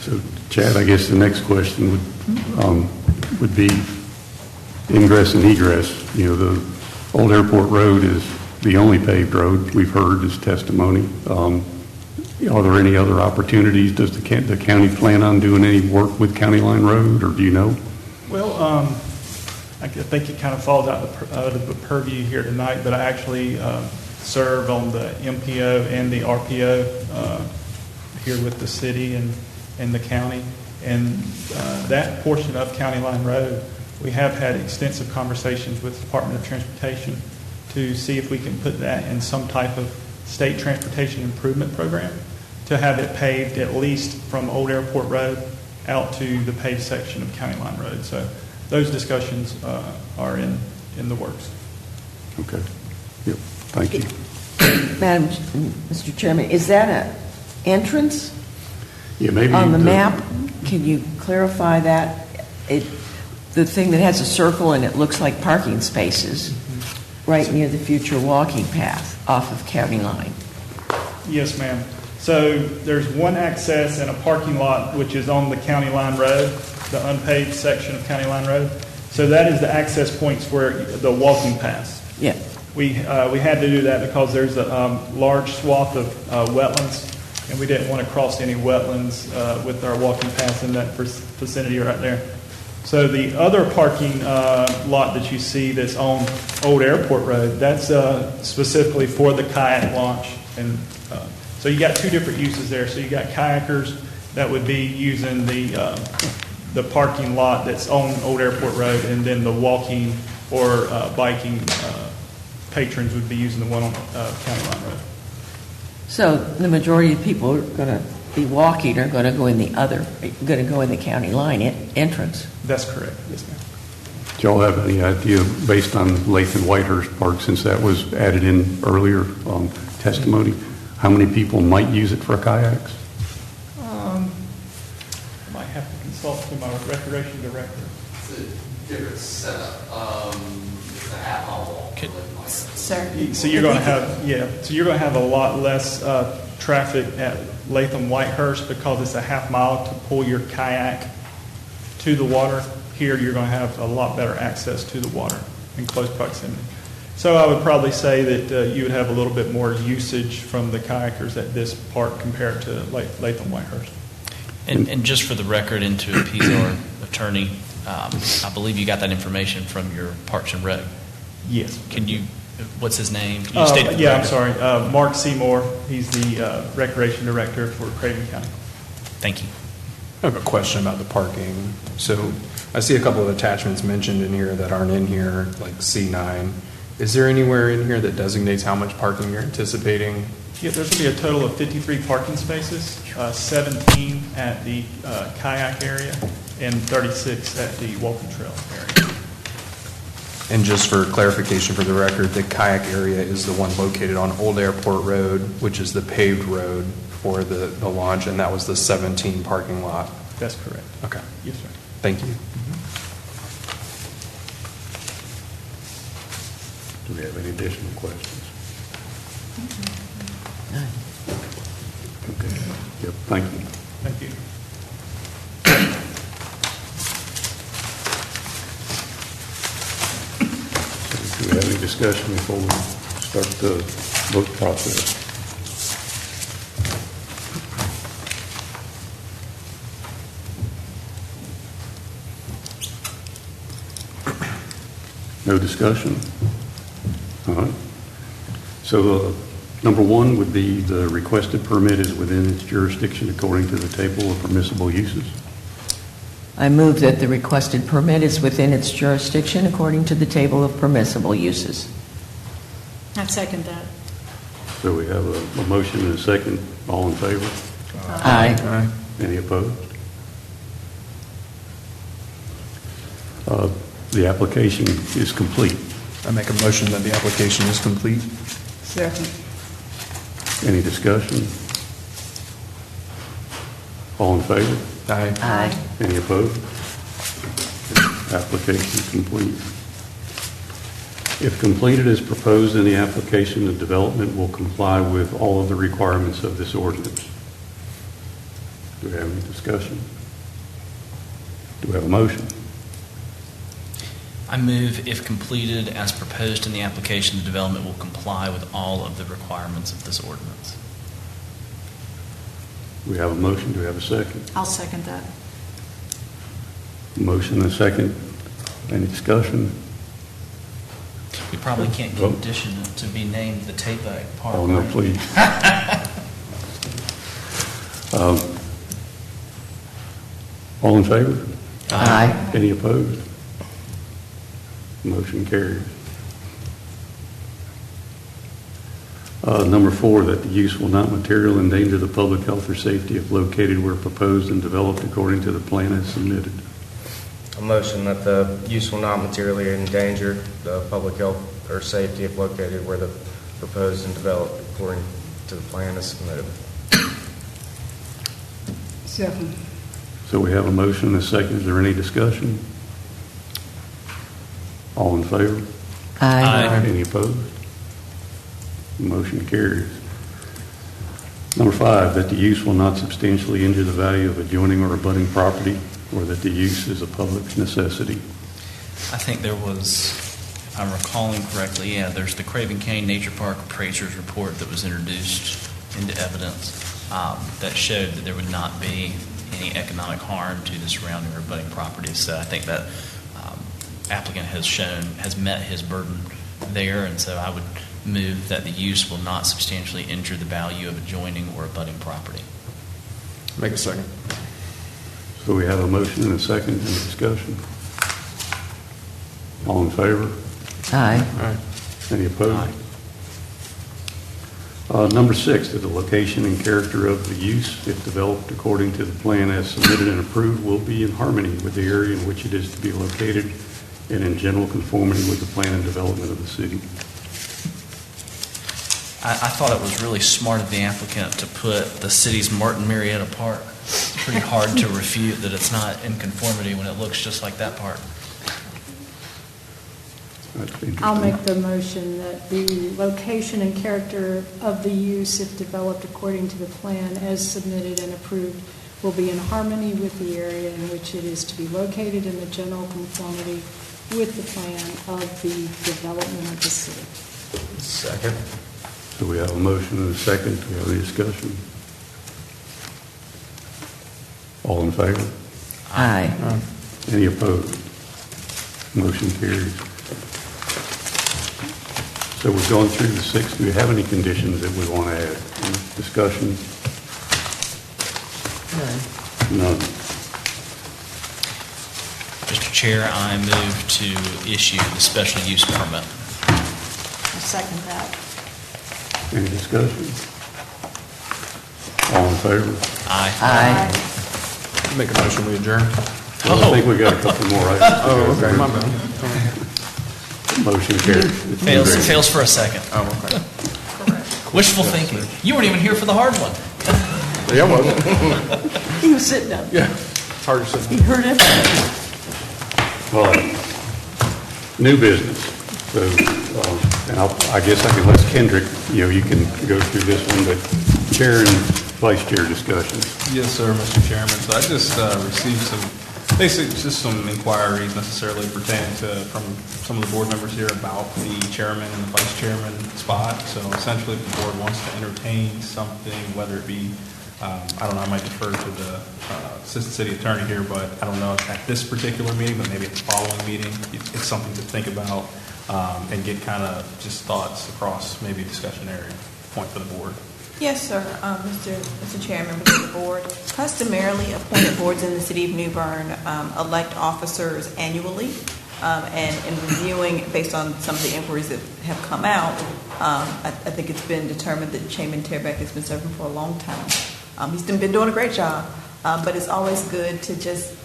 So, Chad, I guess the next question would be ingress and egress. The Old Airport Road is the only paved road we've heard is testimony. Are there any other opportunities? Does the county plan on doing any work with County Line Road, or do you know? Well, I think it kind of falls out of the purview here tonight, but I actually serve on the MPO and the RPO here with the city and the county. And that portion of County Line Road, we have had extensive conversations with the Department of Transportation to see if we can put that in some type of state transportation improvement program to have it paved at least from Old Airport Road out to the paved section of County Line Road. So those discussions are in the works. Okay. Yep. Thank you. Madam, Mr. Chairman, is that an entrance Yeah, maybe on the map? Can you clarify that? The thing that has a circle and it looks like parking spaces. right near the future walking path off of County Line. Yes, ma'am. So there's one access and a parking lot which is on the County Line Road, the unpaved section of County Line Road. So that is the access points where the walking paths. Yeah. We had to do that because there's a large swath of wetlands, and we didn't want to cross any wetlands with our walking paths in that vicinity right there. So the other parking lot that you see that's on Old Airport Road, that's specifically for the kayak launch. And so you got two different uses there. So you got kayakers that would be using the parking lot that's on Old Airport Road, and then the walking or biking patrons would be using the one on County Line Road. So the majority of people are going to be walking are going to go in the County Line entrance. That's correct. Yes, ma'am. Do y'all have any idea, based on Latham Whitehurst Park, since that was added in earlier testimony, how many people might use it for kayaks? I might have to consult with my recreation director. It's a different setup. It's a half-mile walk. Sir? So you're going to have a lot less traffic at Latham Whitehurst because it's a half mile to pull your kayak to the water. Here, you're going to have a lot better access to the water in close proximity. So I would probably say that you would have a little bit more usage from the kayakers at this park compared to Latham Whitehurst. And just for the record, and to appease our attorney, I believe you got that information from your Parks and Rec. Yes. Can you, what's his name? Can you state it? I'm sorry. Mark Seymour. He's the Recreation Director for Craven County. Thank you. I have a question about the parking. So I see a couple of attachments mentioned in here that aren't in here, like C9. Is there anywhere in here that designates how much parking you're anticipating? Yeah, there's going to be a total of 53 parking spaces, 17 at the kayak area and 36 at the walking trail area. And just for clarification for the record, the kayak area is the one located on Old Airport Road, which is the paved road for the launch, and that was the 17 parking lot. That's correct. Okay. Yes, sir. Thank you. Do we have any additional questions? Okay. Yep, thank you. Thank you. Do we have any discussion before we start the vote process? No discussion? All right. So number one would be the requested permit is within its jurisdiction according to the table of permissible uses. I move that the requested permit is within its jurisdiction according to the table of permissible uses. I second that. So we have a motion and a second. All in favor? Aye. Any opposed? The application is complete. I make a motion that the application is complete. Second. Any discussion? All in favor? Aye. Aye. Any opposed? Application complete. If completed as proposed in the application, the development will comply with all of the requirements of this ordinance. Do we have any discussion? Do we have a motion? I move, if completed as proposed in the application, the development will comply with all of the requirements of this ordinance. We have a motion. Do we have a second? I'll second that. Motion and a second. Any discussion? We probably can't Vote. condition it to be named the Tapeback Park. Oh, no, right? please. All in favor? Aye. Any opposed? Motion carries. Number 4, that the use will not materially endanger the public health or safety if located where proposed and developed according to the plan as submitted. A motion that the use will not materially endanger the public health or safety if located where the proposed and developed according to the plan is submitted. Second. So we have a motion and a second. Is there any discussion? All in favor? Aye. Any opposed? Motion carries. Number 5, that the use will not substantially injure the value of adjoining or abutting property, or that the use is a public necessity. I think there was, if I'm recalling correctly, there's the Craven County Nature Park appraiser's report that was introduced into evidence that showed that there would not be any economic harm to the surrounding or abutting properties. So I think that applicant has met his burden there, and so I would move that the use will not substantially injure the value of adjoining or abutting property. Make a second. So we have a motion and a second. Any discussion? All in favor? Aye. Any opposed? Number 6, that the location and character of the use, if developed according to the plan as submitted and approved, will be in harmony with the area in which it is to be located and in general conformity with the plan and development of the city. I thought it was really smart of the applicant to put the city's Martin Marietta Park. It's pretty hard to refute that it's not in conformity when it looks just like that park. That's interesting. I'll make the motion that the location and character of the use, if developed according to the plan as submitted and approved, will be in harmony with the area in which it is to be located in the general conformity with the plan of the development of the city. Second. So we have a motion and a second. Do we have any discussion? All in favor? Aye. Any opposed? Motion carries. So we've gone through the 6. Do we have any conditions that we want to add? Any discussion? None. Mr. Chair, I move to issue the special use permit. I second that. Any discussion? All in favor? Aye. Aye. Make a motion, we adjourn. Well, I think we got a couple more items. Oh, okay, my bad. Motion carries. Fails for a second. Oh, okay. Wishful thinking. You weren't even here for the hard one. Yeah, I wasn't. He was sitting up. Yeah. It's hard to sit. He heard everything. All right. New business. So, and I guess I can let Kendrick, you can go through this one, but chair and vice chair discussions. Yes, sir, Mr. Chairman. So I just received some inquiries necessarily pertaining to, from some of the board members here about the chairman and the vice chairman spot. So essentially, if the board wants to entertain something, whether it be, I don't know, I might defer to the assistant city attorney here, but I don't know if at this particular meeting, but maybe at the following meeting, it's something to think about and get kind of just thoughts across maybe a discussion area point for the board. Yes, sir. Mr. Chair, members of the board. Customarily, appointed boards in the city of New Bern elect officers annually. And in reviewing, based on some of the inquiries that have come out, I think it's been determined that Chairman Terbeck has been serving for a long time. He's been doing a great job, but it's always good to just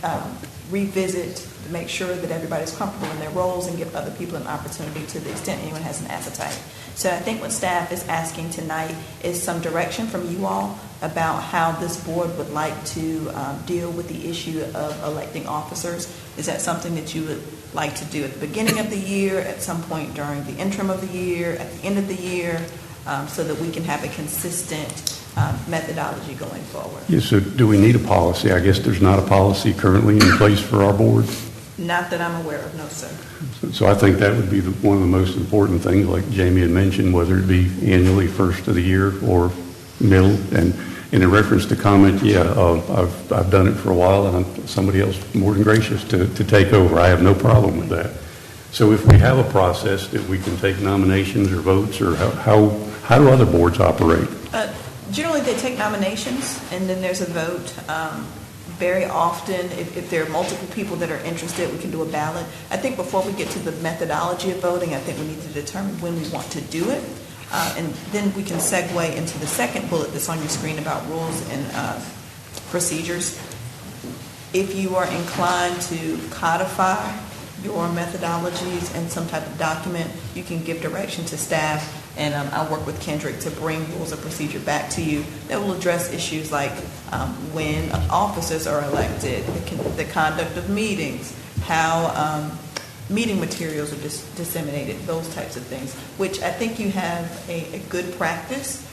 revisit, to make sure that everybody's comfortable in their roles and give other people an opportunity to the extent anyone has an appetite. So I think what staff is asking tonight is some direction from you all about how this board would like to deal with the issue of electing officers. Is that something that you would like to do at the beginning of the year, at some point during the interim of the year, at the end of the year, so that we can have a consistent methodology going forward? Yes, so do we need a policy? I guess there's not a policy currently in place for our board. Not that I'm aware of, no, sir. So I think that would be one of the most important things, like Jamie had mentioned, whether it be annually, first of the year, or middle. And in reference to comment, I've done it for a while, and I'm somebody else more than gracious to take over. I have no problem with that. So if we have a process that we can take nominations or votes, or how do other boards operate? Generally, they take nominations, and then there's a vote. Very often, if there are multiple people that are interested, we can do a ballot. I think before we get to the methodology of voting, I think we need to determine when we want to do it. And then we can segue into the second bullet that's on your screen about rules and procedures. If you are inclined to codify your methodologies in some type of document, you can give direction to staff, and I'll work with Kendrick to bring rules of procedure back to you that will address issues like when officers are elected, the conduct of meetings, how meeting materials are disseminated, those types of things, which I think you have a good practice.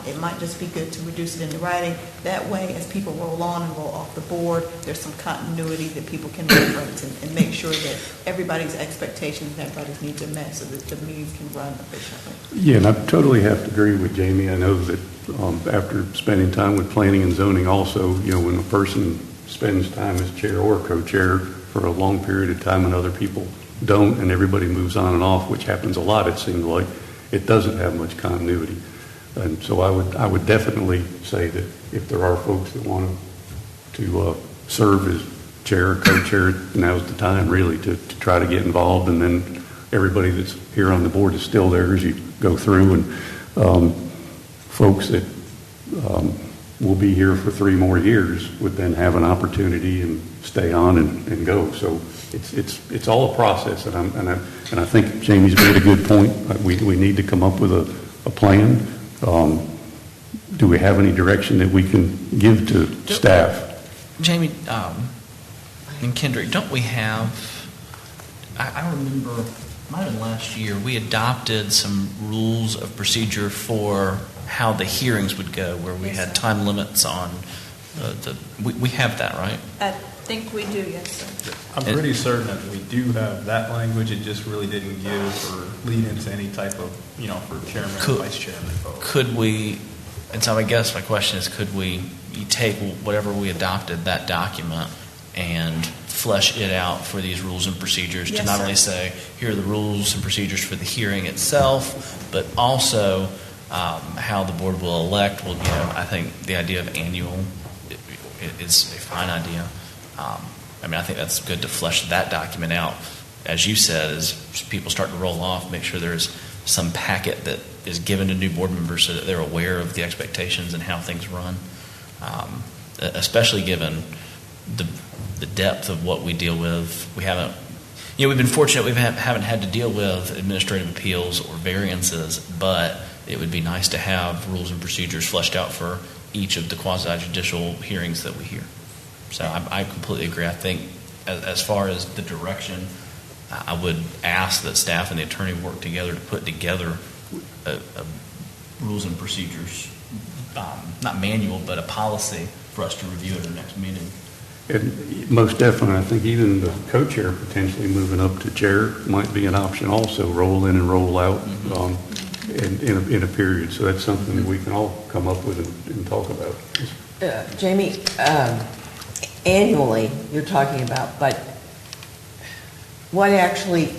It might just be good to reduce it into writing. That way, as people roll on and roll off the board, there's some continuity that people can reference and make sure that everybody's expectations and everybody's needs are met so that the meetings can run efficiently. Yeah, and I totally have to agree with Jamie. I know that after spending time with planning and zoning also, when a person spends time as chair or co-chair for a long period of time and other people don't, and everybody moves on and off, which happens a lot, it seems like, it doesn't have much continuity. And so I would definitely say that if there are folks that want to serve as chair or co-chair, now's the time really to try to get involved. And then everybody that's here on the board is still there as you go through. And folks that will be here for 3 more years would then have an opportunity and stay on and go. So it's all a process. And I think Jamie's made a good point. We need to come up with a plan. Do we have any direction that we can give to staff? Jamie and Kendrick, don't we have, I remember, might have been last year, we adopted some rules of procedure for how the hearings would go, where we had time limits on we have that, right? I think we do, yes, sir. I'm pretty certain that we do have that language. It just really didn't give or lead into any type of, for chairman or vice chairman vote. Could we, and so I guess my question is, could we take whatever we adopted, that document, and flesh it out for these rules and procedures to not only say, here are the rules and procedures for the hearing itself, but also how the board will elect. Well, I think the idea of annual is a fine idea. I think that's good to flesh that document out. As you said, as people start to roll off, make sure there's some packet that is given to new board members so that they're aware of the expectations and how things run, especially given the depth of what we deal with. We've been fortunate we haven't had to deal with administrative appeals or variances, but it would be nice to have rules and procedures fleshed out for each of the quasi-judicial hearings that we hear. So I completely agree. I think as far as the direction, I would ask that staff and the attorney work together to put together a rules and procedures, not manual, but a policy for us to review at our next meeting. And most definitely, I think even the co-chair potentially moving up to chair might be an option also, roll in and roll out in a period. So that's something that we can all come up with and talk about. Jamie, annually you're talking about, but what actually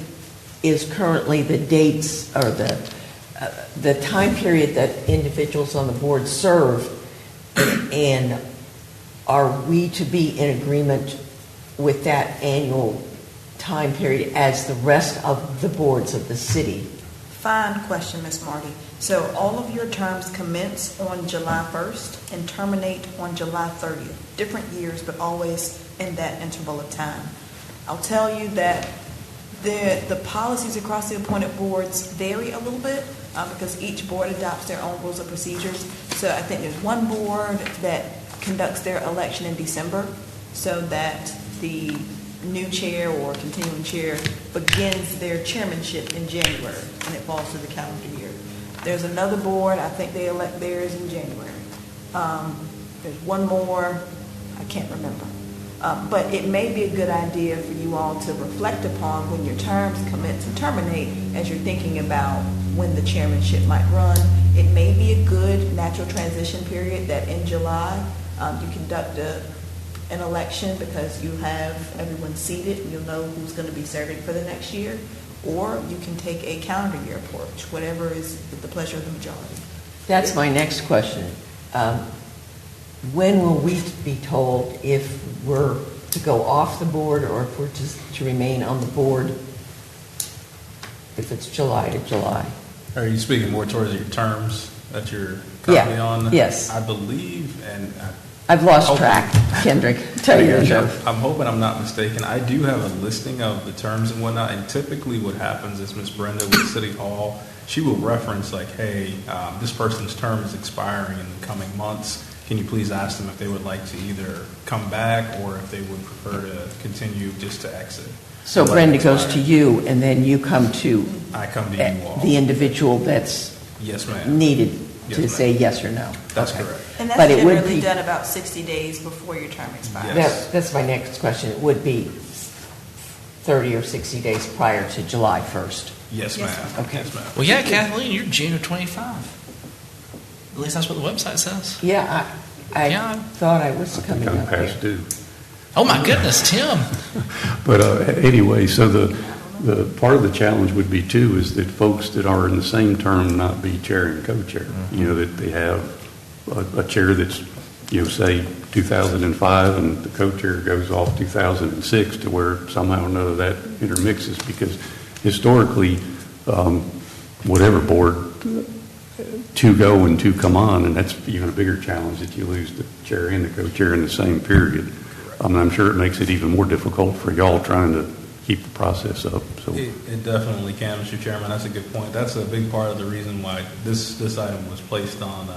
is currently the dates or the time period that individuals on the board serve, and are we to be in agreement with that annual time period as the rest of the boards of the city? Fine question, Ms. Marty. So all of your terms commence on July 1st and terminate on July 30th. Different years, but always in that interval of time. I'll tell you that the policies across the appointed boards vary a little bit because each board adopts their own rules of procedures. So I think there's one board that conducts their election in December so that the new chair or continuing chair begins their chairmanship in January, and it falls to the calendar year. There's another board, I think they elect theirs in January. There's one more, I can't remember. But it may be a good idea for you all to reflect upon when your terms commence and terminate as you're thinking about when the chairmanship might run. It may be a good natural transition period that in July you conduct an election because you have everyone seated and you'll know who's going to be serving for the next year. Or you can take a calendar year approach, whatever is the pleasure of the majority. That's my next question. When will we be told if we're to go off the board or if we're to remain on the board, if it's July to July? Are you speaking more towards your terms that you're currently on? Yes. I believe, and I've lost track, Kendrick. Tell you the truth. I'm hoping I'm not mistaken. I do have a listing of the terms and whatnot, and typically what happens is Ms. Brenda with City Hall, she will reference like, hey, this person's term is expiring in the coming months. Can you please ask them if they would like to either come back or if they would prefer to continue just to exit? So Brenda goes to you, and then you come to I come to you all. the individual that's Yes, ma'am. needed Yes, to ma'am. say yes or no. That's Okay. correct. And But that's it would generally be- done about 60 days before your term expires. Yes. That's my next question. It would be 30 or 60 days prior to July 1st. Yes, Yes, ma'am. Okay. Yes, ma'am. Well, yeah, Kathleen, you're June of 25. At least that's what the website says. Yeah, I Yeah. thought I was coming Kind of up there. past due. Oh, my goodness, Tim. But anyway, so the part of the challenge would be too, is that folks that are in the same term not be chair and co-chair. You know, that they have a chair that's, you know, say 2005, and the co-chair goes off 2006, to where somehow or another that intermixes, because historically, whatever board, two go and two come on, and that's even a bigger challenge, that you lose the chair and the co-chair in the same period. I'm sure it makes it even more difficult for y'all trying to keep the process up. So It definitely can, Mr. Chairman. That's a good point. That's a big part of the reason why this item was placed on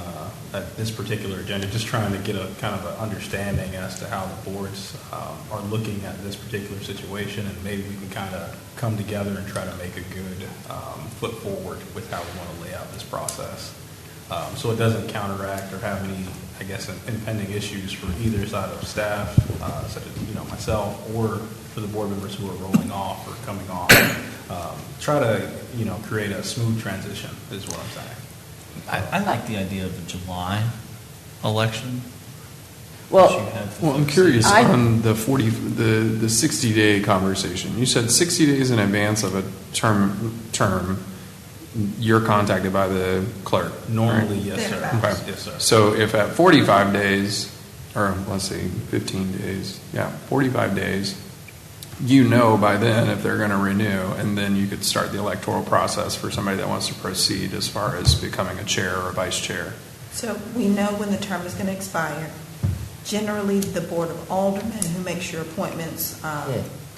this particular agenda, just trying to get a kind of an understanding as to how the boards are looking at this particular situation, and maybe we can kind of come together and try to make a good foot forward with how we want to lay out this process. So it doesn't counteract or have any, I guess, impending issues for either side of staff, such as, you know, myself, or for the board members who are rolling off or coming off. Try to, you know, create a smooth transition is what I'm saying. I like the idea of the July election. Well, I'm curious I- on the 60-day conversation. You said 60 days in advance of a term, you're contacted by the clerk. Normally, right? yes, sir. Thereabouts. Yes, sir. So if at 45 days, or let's say 15 days, 45 days, you know by then if they're going to renew, and then you could start the electoral process for somebody that wants to proceed as far as becoming a chair or a vice chair. So we know when the term is going to expire. Generally, the Board of Aldermen, who makes your appointments,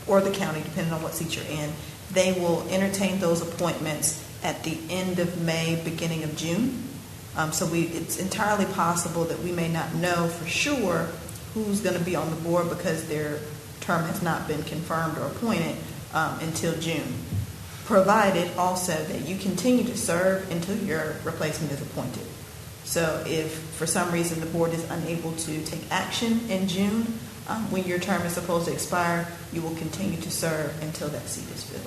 or the county, depending on what seat you're in, they will entertain those appointments at the end of May, beginning of June. So it's entirely possible that we may not know for sure who's going to be on the board, because their term has not been confirmed or appointed until June, provided also that you continue to serve until your replacement is appointed. So if for some reason the board is unable to take action in June, when your term is supposed to expire, you will continue to serve until that seat is filled.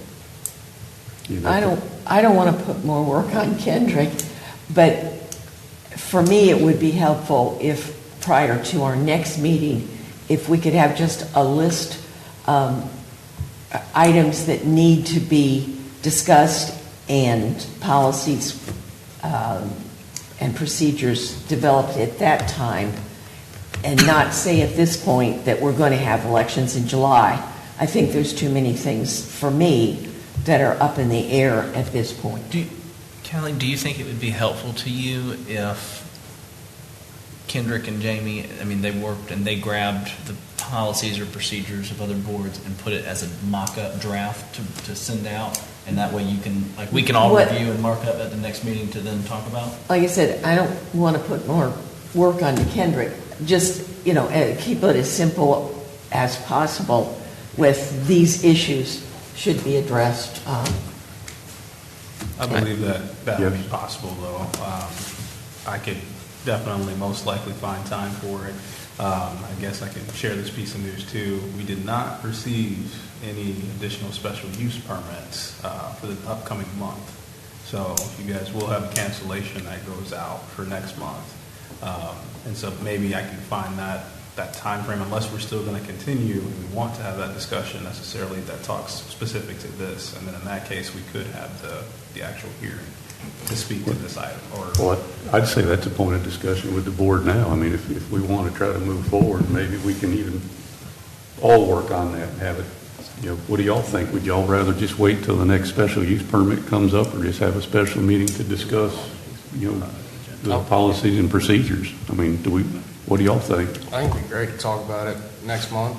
you know, I don't want to put more work on Kendrick, but for me, it would be helpful if prior to our next meeting, if we could have just a list of items that need to be discussed and policies and procedures developed at that time, and not say at this point that we're going to have elections in July. I think there's too many things for me that are up in the air at this point. Kelly, do you think it would be helpful to you if Kendrick and Jamie, I mean, they worked and they grabbed the policies or procedures of other boards and put it as a mock-up draft to send out, and that way you can, like, we can all review and mark up at the next meeting to then talk about? Like I said, I don't want to put more work onto Kendrick. Just, you know, keep it as simple as possible with these issues should be addressed. I believe that would be Yes. possible, though. I could definitely most likely find time for it. I guess I can share this piece of news, too. We did not receive any additional special use permits for the upcoming month. So you guys will have a cancellation that goes out for next month. And so maybe I can find that time frame, unless we're still going to continue and we want to have that discussion necessarily that talks specific to this. And then in that case, we could have the actual hearing to speak to this item. Well, I'd say that's a point of discussion with the board now. I mean, if we want to try to move forward, maybe we can even all work on that and have it, you know, what do y'all think? Would y'all rather just wait till the next special use permit comes up, or just have a special meeting to discuss, you know, the policies and procedures? I mean, what do y'all think? I think it'd be great to talk about it next month,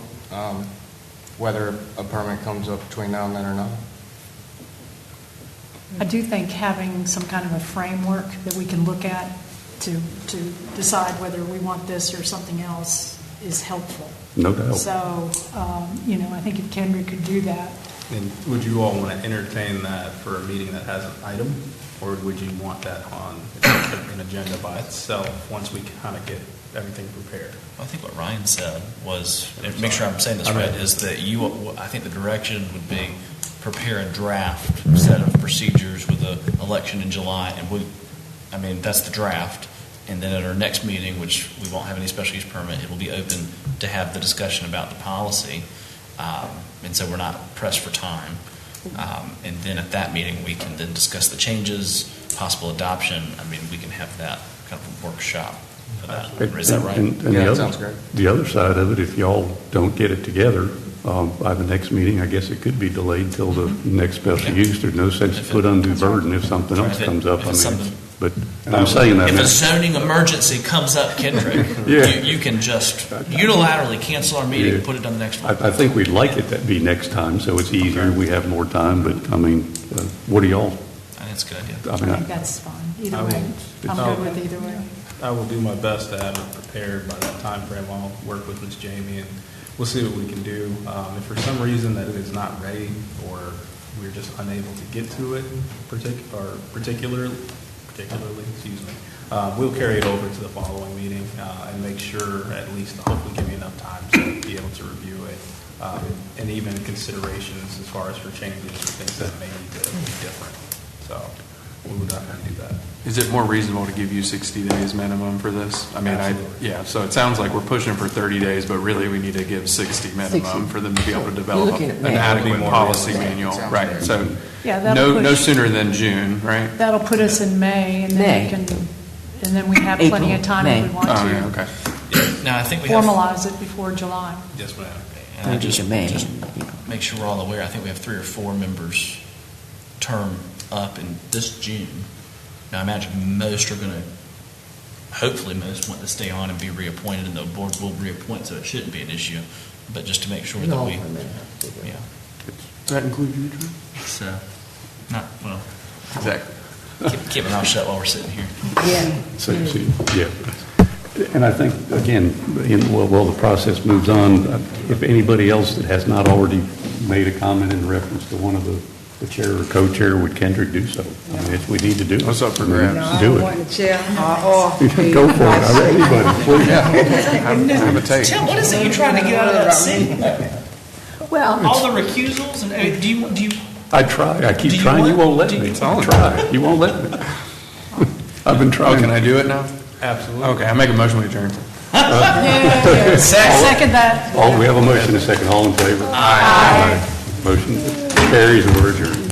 whether a permit comes up between now and then or not. I do think having some kind of a framework that we can look at to decide whether we want this or something else is helpful. No doubt. So, you know, I think if Kendrick could do that, And would you all want to entertain that for a meeting that has an item? Or would you want that on an agenda by itself once we kind of get everything prepared? I think what Ryan said was, and make sure I'm saying this right, is that I think the direction would be prepare a draft set of procedures with the election in July, and that's the draft. And then at our next meeting, which we won't have any special use permit, it will be open to have the discussion about the policy. And so we're not pressed for time. And then at that meeting, we can then discuss the changes, possible adoption. We can have that kind of workshop for that. Is that right? And Yeah, that sounds great. The other side of it, if y'all don't get it together by the next meeting, I guess it could be delayed till the next special use. There's no sense to put undue burden if something else comes up. But I'm saying that. If a zoning emergency comes up, Kendrick, you can just unilaterally cancel our meeting and put it on the next one. I think we'd like it to be next time, so it's easier, we have more time, but, what do y'all? I think it's a good idea. I think that's fine. Either way, I'm good with either way. I will do my best to have it prepared by that time frame. I'll work with Ms. Jamie, and we'll see what we can do. If for some reason that it is not ready, or we're just unable to get to it particularly, we'll carry it over to the following meeting and make sure at least hopefully give you enough time to be able to review it, and even considerations as far as for changes or things that may need to be different. So we would definitely do that. Is it more reasonable to give you 60 days minimum for this? Absolutely. So it sounds like we're pushing for 30 days, but really we need to give 60 minimum for them to be able to develop looking at an May. adequate policy manual. Sounds Right, fair. so Yeah, that'll no push- sooner than June, right? That'll put us in May, and then May. and then we have plenty of time if we want Oh, to yeah, okay. Now, I think we have, formalize it before July. Yes, ma'am. and I just May. make sure we're all aware, I think we have 3 or 4 members' term up in this June. Now, I imagine most want to stay on and be reappointed, and the board will reappoint, so it shouldn't be an issue. But just to make sure that we, Does that include you, Drew? it's well, Exactly. keep my mouth shut while we're sitting here. Yeah. And I think, again, while the process moves on, if anybody else that has not already made a comment in reference to one of the chair or co-chair, would Kendrick do so? If we need to do it. What's up for grabs? No, I Do don't it. want the chair or. Go for it. Anybody, please. Have a take. Tim, what is it you're trying to get out of that seat? Well, All the recusals, and do you? I try. I keep Do you trying. You want- won't let do me. you- I try. You won't let me. I've been Oh, trying. can I do it now? Absolutely. Okay, I make a motion to adjourn. Second that. We have a motion and a second. All in favor? Aye. Motion carries and we're adjourned.